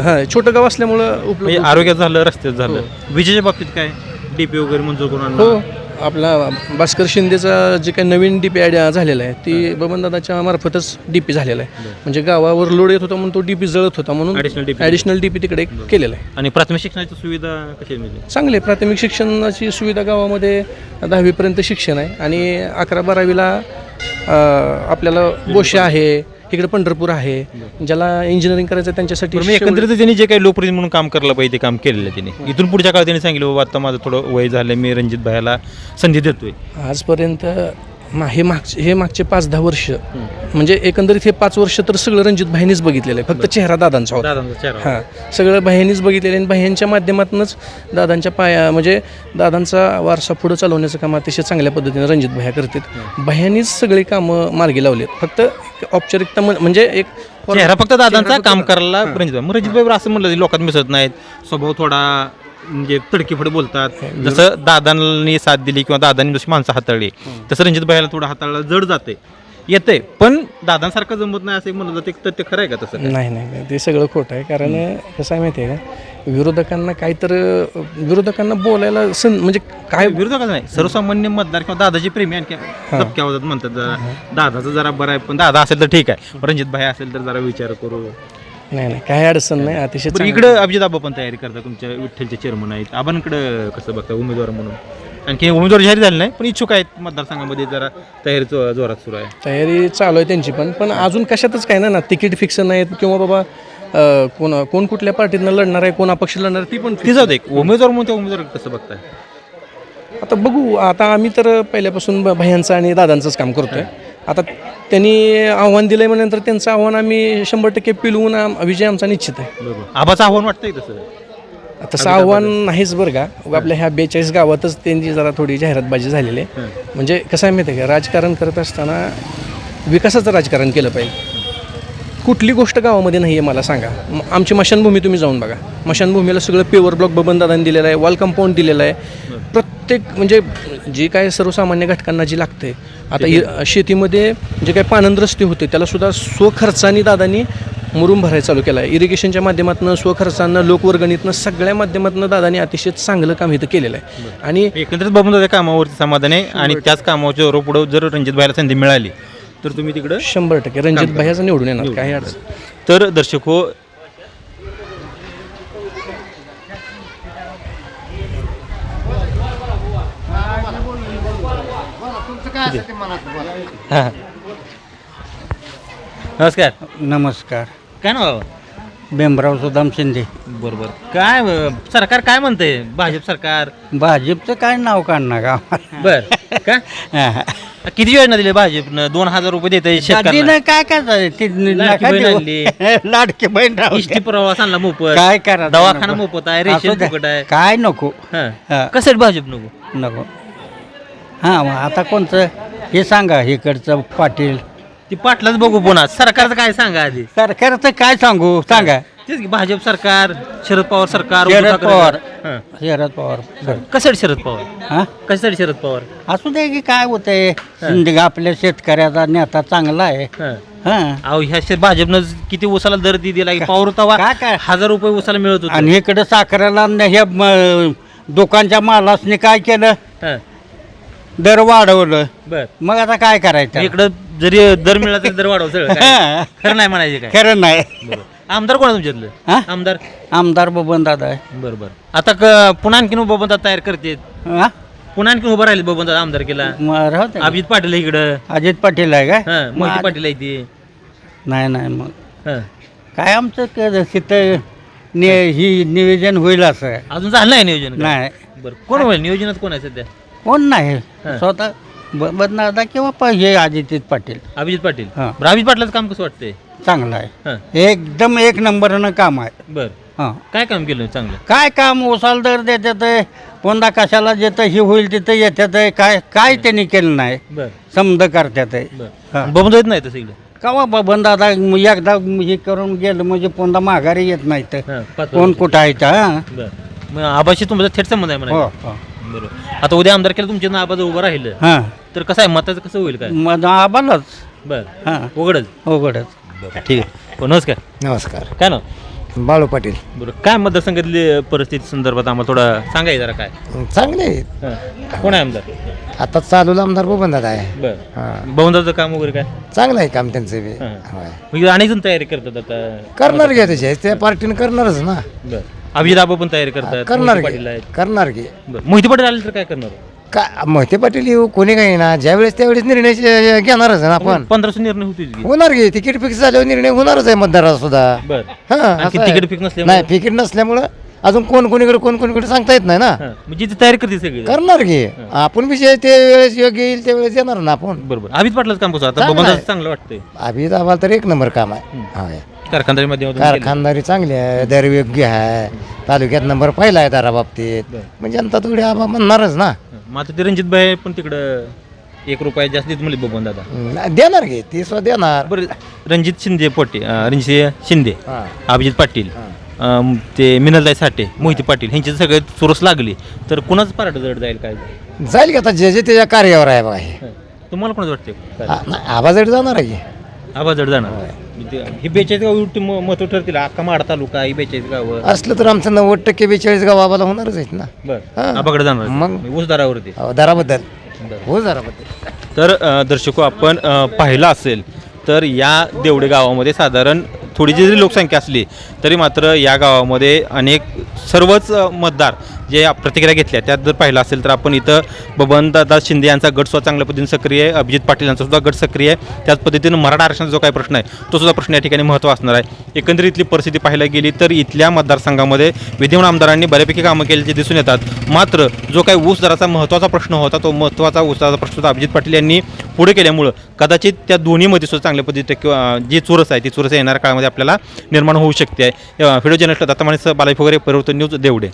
Speaker 2: हां छोटं गाव असल्यामुळं उपलब्ध.
Speaker 1: आरोग्यात झालं रस्त्यात झालं विजेच्या बाबतीत काय डीपी वगैरे मंजूर करून?
Speaker 2: हो आपला भास्कर शिंदेचा जे काही नवीन डीपी झालेला आहे ती बबनदादाच्या मार्फतच डीपी झालेला आहे. म्हणजे गावावर लोड येत होता म्हणून तो डीपी जळत होता म्हणून ॲडिशनल डीपी तिकडे केलेला आहे.
Speaker 1: आणि प्राथमिक शिक्षणाची सुविधा कशी म्हणजे?
Speaker 2: चांगली प्राथमिक शिक्षणाची सुविधा गावामध्ये 10वीपर्यंत शिक्षण आहे आणि 11-12वीला आपल्याला बोशे आहे इकडे पंढरपूर आहे ज्याला इंजिनिअरिंग करायचं त्यांच्यासाठी.
Speaker 1: एकंदरीत त्यांनी जे काही लोकप्रतिनिधी म्हणून काम करायला पाहिजे ते काम केलेलं आहे त्यांनी. इथून पुढच्या काळात त्यांनी सांगितलं बाबा आता माझं थोडं वय झालं मी रणजित भाईला संधी देतोय.
Speaker 2: आजपर्यंत हे मागचे 5-10 वर्ष म्हणजे एकंदरीत हे 5 वर्ष तर सगळं रणजित भाईंनीच बघितलेलं आहे. फक्त चेहरा दादांचा होता.
Speaker 1: दादांचा चेहरा.
Speaker 2: हां, सगळं भाईंनीच बघितलेलं आहे आणि भाईंच्या माध्यमातूनच दादांच्या म्हणजे दादांचा वारसा पुढं चालवण्याचं काम अतिशय चांगल्या पद्धतीने रणजित भाया करतात. भायांनीच सगळी कामं मार्गी लावलेत. फक्त औपचारिकता म्हणजे एक
Speaker 1: चेहरा फक्त दादांचा काम करायला रणजितभाई असं म्हणलं लोकांत मिसळत नाहीत, स्वभाव थोडा म्हणजे तडकीफड बोलतात. जसं दादांनी साथ दिली किंवा दादांनी जशी माणसं हाताळली तसं रणजितभाईला थोडं हाताळला जड जाते येते, पण दादांसारखं जमत नाही असं म्हणलं जाते. तर ते खरं आहे का तसं?
Speaker 2: नाही, ते सगळं खोटं आहे. कारण कसं आहे माहिती आहे का, विरोधकांना बोलायला म्हणजे काय
Speaker 1: विरोधकाच नाही, सर्वसामान्य मतदार किंवा दादाची प्रेमी आणखी धपक्या होतात म्हणतात. जरा दादाचं जरा बरं आहे, पण दादा असेल तर ठीक आहे, रणजितभाई असेल तर जरा विचार करू.
Speaker 2: नाही काही अडचण नाही. अतिशय
Speaker 1: इकडं अभिजित आबा पण तयारी करतात, तुमच्या विठ्ठलचे चेअरमन आहेत. आबांकडं कसं बघता उमेदवार म्हणून? आणखी उमेदवार जाहीर झाले नाही, पण इच्छुक आहेत मतदारसंघामध्ये, जरा तयारी जोरात सुरू आहे.
Speaker 2: तयारी चालू आहे त्यांची पण अजून कशातच काय ना तिकीट फिक्स नाहीत किंवा बाबा कोण कुठल्या पार्टीतनं लढणार आहे, कोण अपक्ष लढणार आहे, ती पण
Speaker 1: ती जाऊ दे. उमेदवार म्हणून त्या उमेदवार कसं बघताय?
Speaker 2: आता बघू. आता आम्ही तर पहिल्यापासून भैयांचं आणि दादांचंच काम करतोय. आता त्यांनी आव्हान दिलंय म्हणल्यानंतर त्यांचं आव्हान आम्ही 100% पिलवून विजय आमचा निश्चित आहे.
Speaker 1: आबाचं आव्हान वाटतंय तसं?
Speaker 2: तसं आव्हान नाहीच बरं का. आपल्या ह्या 42 गावातच त्यांची जरा थोडी जाहिरातबाजी झालेली आहे. म्हणजे कसं आहे माहिती आहे का, राजकारण करत असताना विकासाचं राजकारण केलं पाहिजे. कुठली गोष्ट गावामध्ये नाही आहे मला सांगा. आमची मशानभूमी तुम्ही जाऊन बघा. मशानभूमीला सगळं पेवर ब्लॉक बबनदादांनी दिलेलं आहे, वॉल कंपाऊंड दिलेलं आहे. प्रत्येक म्हणजे जी काय सर्वसामान्य घटकांना जी लागते. आता शेतीमध्ये जे काही पाणंद रस्ते होते त्याला सुद्धा स्वखर्चाने दादांनी मुरुम भरायला चालू केला आहे. इरिगेशनच्या माध्यमातून, स्वखर्चानं, लोकवर्गणीतनं, सगळ्या माध्यमातून दादांनी अतिशय चांगलं काम इथं केलेलं आहे. आणि
Speaker 1: एकंदरीत बबनदादा कामावरती समाधान आहे आणि त्याच कामाच्या पुढे जर रणजितभाईला संधी मिळाली तर तुम्ही तिकडं
Speaker 2: 100% रणजित भाईचं निवडून येणार, काही अडचण.
Speaker 1: तर दर्शक हो, नमस्कार.
Speaker 11: नमस्कार.
Speaker 1: काय नाव?
Speaker 11: भीमराव सुदाम शिंदे.
Speaker 1: बरोबर. काय सरकार काय म्हणतंय? भाजप सरकार?
Speaker 11: भाजपचं काय नाव काढणार का?
Speaker 1: बर का किती योजना दिली भाजपनं? 2000 रुपये देते शेतकऱ्यांना.
Speaker 11: काय लाडके बहीण
Speaker 1: इष्टी पुरवठा आणला मोफत,
Speaker 11: काय करा,
Speaker 1: दवाखाना मोफत आहे, रेशन फुकट आहे.
Speaker 11: काय नको
Speaker 1: कसं भाजप नको?
Speaker 11: नको. हां, मग आता कोणतं हे सांगा. इकडचं पाटील.
Speaker 1: ती पाटलाच बघू पुन्हा. सरकारचं काय सांगा आधी?
Speaker 11: सरकारचं काय सांगू सांगा.
Speaker 1: तेच की, भाजप सरकार, शरद पवार सरकार,
Speaker 11: शरद पवार.
Speaker 1: हां.
Speaker 11: शरद पवार.
Speaker 1: कशासाठी शरद पवार?
Speaker 11: हां,
Speaker 1: कशासाठी शरद पवार?
Speaker 11: असू दे की काय होतंय. आपल्या शेतकऱ्याचा नेता चांगला आहे. हां,
Speaker 1: अहो ह्या भाजपनं किती उसाला दर दिला की पवार तवा
Speaker 11: काय
Speaker 1: 1000 रुपये उसाला मिळत होता.
Speaker 11: आणि इकडं साखरेला हे दुकानच्या मालासने काय केलं, दर वाढवलं.
Speaker 1: बर.
Speaker 11: मग आता काय करायचं.
Speaker 1: इकडं जरी दर मिळाला तरी दर वाढव सगळं काय? खरं नाही म्हणायचे काय?
Speaker 11: खरं नाही.
Speaker 1: आमदार कोण आहे तुमच्यातलं?
Speaker 11: हां?
Speaker 1: आमदार
Speaker 11: आमदार बबनदादा आहे.
Speaker 1: बरोबर. आता पुन्हा आणखीन बबनदादा तयार करते,
Speaker 11: हां?
Speaker 1: पुन्हा आणखीन उभं राहिले बबनदादा आमदार केला.
Speaker 11: मग राहू दे.
Speaker 1: अभिजित पाटील आहे इकडं,
Speaker 11: अजित पाटील आहे काय?
Speaker 1: मोहिते पाटील आहे ती.
Speaker 11: नाही मग
Speaker 1: हं.
Speaker 11: काय आमचं तिथं ही नियोजन होईल असं आहे.
Speaker 1: अजून झालं नाही नियोजन?
Speaker 11: नाही.
Speaker 1: बरं, कोण होईल नियोजनात? कोण आहे सध्या?
Speaker 11: कोण नाही.
Speaker 1: हां.
Speaker 11: स्वतः बबनदादा किंवा हे अजित पाटील.
Speaker 1: अभिजित पाटील.
Speaker 11: हां.
Speaker 1: बरं, अभिजित पाटलाचं काम कसं वाटतंय?
Speaker 11: चांगलं आहे.
Speaker 1: हं.
Speaker 11: एकदम 1 नंबरनं काम आहे.
Speaker 1: बरं.
Speaker 11: हां,
Speaker 1: काय काम केलं चांगलं?
Speaker 11: काय काम ओसाल दर देतात. कोणता कशाला जिथं ही होईल तिथं येतात. काय त्यांनी केलं नाही.
Speaker 1: बरं.
Speaker 11: समज करतात.
Speaker 1: बरं. बबनदादा येत नाही तसं इकडं?
Speaker 11: कवा बबनदादा एकदा हे करून गेलं म्हणजे पुन्हा माघारी येत नाही तर
Speaker 1: हां, पाच
Speaker 11: कोण
Speaker 1: वर्ष.
Speaker 11: कुठं आहे तर. हां.
Speaker 1: बरं. मग आबाशी तुमचा थेट संबंध आहे
Speaker 11: हो
Speaker 1: म्हणा.
Speaker 11: हो.
Speaker 1: बरोबर. आता उद्या आमदार केलं तुमच्या आबाज उभं राहिलं
Speaker 11: हां,
Speaker 1: तर कसं आहे, मताचं कसं होईल काय?
Speaker 11: मग आबालाच.
Speaker 1: बरं.
Speaker 11: हां,
Speaker 1: उघडच.
Speaker 11: उघडच.
Speaker 1: बरं, ठीक आहे. हो, नमस्कार.
Speaker 12: नमस्कार.
Speaker 1: काय ना?
Speaker 12: बाळू पाटील.
Speaker 1: बरं. काय मतदारसंघातली परिस्थिती संदर्भात आम्हाला थोडं सांगाय जरा काय?
Speaker 12: चांगले आहेत.
Speaker 1: हां. कोण आहे आमदार?
Speaker 12: आता चालू आमदार बबनदादा आहे.
Speaker 1: बरं.
Speaker 12: हां,
Speaker 1: बबनदादाचं काम वगैरे काय?
Speaker 12: चांगलं आहे काम त्यांचं बी.
Speaker 1: हां.
Speaker 12: होय.
Speaker 1: म्हणजे अनेक जण तयारी करतात आता.
Speaker 12: करणार घ्या त्याचे त्या पार्टीने करणारच ना.
Speaker 1: बरं. अभिजित आबा पण तयारी करतात.
Speaker 12: करणार
Speaker 1: मोहिते पाटील आहेत.
Speaker 12: करणार घे.
Speaker 1: बरं. मोहिते पाटील आले तर काय करणार?
Speaker 12: का मोहिते पाटील येऊ कोणी काही ना ज्यावेळेस त्यावेळेस निर्णय घेणारच ना आपण.
Speaker 1: 1500 निर्णय होतील की?
Speaker 12: होणार घे. तिकीट फिक्स झाल्यावर निर्णय होणारच आहे मतदाराचा सुद्धा.
Speaker 1: बरं.
Speaker 12: हां,
Speaker 1: आणखी
Speaker 12: असं आहे.
Speaker 1: तिकीट फिक्स नसल्यामुळे?
Speaker 12: नाही, तिकीट नसल्यामुळं अजून कोण कोणीकडे सांगता येत नाही ना.
Speaker 1: म्हणजे ती तयारी करते सगळी
Speaker 12: करणार की आपण विषय ते वेळेस योग्य येईल त्यावेळेस येणार ना आपण.
Speaker 1: बरोबर. अभित पाटलाचं काम कसं आता
Speaker 12: चांगलं
Speaker 1: बबनदादा
Speaker 12: आहे.
Speaker 1: चांगलं वाटतंय.
Speaker 12: अभित आम्हाला तर एक नंबर काम आहे. होय.
Speaker 1: कारखानदारी माध्यमातून केलं.
Speaker 12: कारखानदारी चांगली आहे, दर योग्य आहे, तालुक्यात नंबर पहिला आहे दरा बाबतीत. म्हणजे जनता थोडी आबा म्हणणारच ना.
Speaker 1: मग आता ते रणजित भाई पण तिकडं ₹1 जास्त देत म्हणले बबनदादा.
Speaker 12: देणार की ती सुद्धा देणार.
Speaker 1: बरं रणजित रणजित शिंदे,
Speaker 12: हां.
Speaker 1: अभिजित पाटील, ते मिनलताई साठे, मोहिते पाटील ह्यांची सगळे चोरस लागली तर कुणाच पार्ट जड जाईल काय
Speaker 12: जाईल की आता जे जे त्याच्या कार्यावर आहे बघा हे.
Speaker 1: तुम्हाला कोणाच वाटते?
Speaker 12: आवाज जाणार आहे की
Speaker 1: आवाज जड जाणार. ही 42 गाव महत्व ठरतील. अख्खा माड तालुका ही 42 गावं
Speaker 12: असलं तर आमचं 90% 42 गाव आम्हाला होणारच आहेत ना.
Speaker 1: बरं आबाकडे जाणार
Speaker 12: मग
Speaker 1: ऊस दरावरती.
Speaker 12: दराबद्दल हो दराबद्दल.
Speaker 1: तर दर्शको आपण पाहिलं असेल तर या देवडे गावामध्ये साधारण थोडी जरी लोकसंख्या असली तरी मात्र या गावामध्ये अनेक सर्वच मतदार जे प्रतिक्रिया घेतल्या त्यात जर पाहिलं असेल तर आपण इथं बबनदादा शिंदे यांचा गट सुद्धा चांगल्या पद्धतीने सक्रिय आहे. अभिजित पाटील यांचा सुद्धा गट सक्रिय आहे. त्याच पद्धतीनं मराठा आरक्षणाचा जो काही प्रश्न आहे तो सुद्धा प्रश्न या ठिकाणी महत्त्व असणार आहे. एकंदरीत इथली परिस्थिती पाहायला गेली तर इथल्या मतदारसंघामध्ये विद्यमान आमदारांनी बऱ्यापैकी कामं केल्याचे दिसून येतात. मात्र जो काही ऊस दराचा महत्त्वाचा प्रश्न होता तो महत्त्वाचा ऊस दराचा प्रश्न होता अभिजित पाटील यांनी पुढे केल्यामुळं कदाचित त्या दोन्हीमध्ये सुद्धा चांगल्या पद्धतीने किंवा जी चोरस आहे ती चोरस येणाऱ्या काळामध्ये आपल्याला निर्माण होऊ शकते आहे. व्हिडिओ जर्नलिस्ट दत्ता माने बालाजी फुगरे, परिवर्तन न्यूज, देवडे.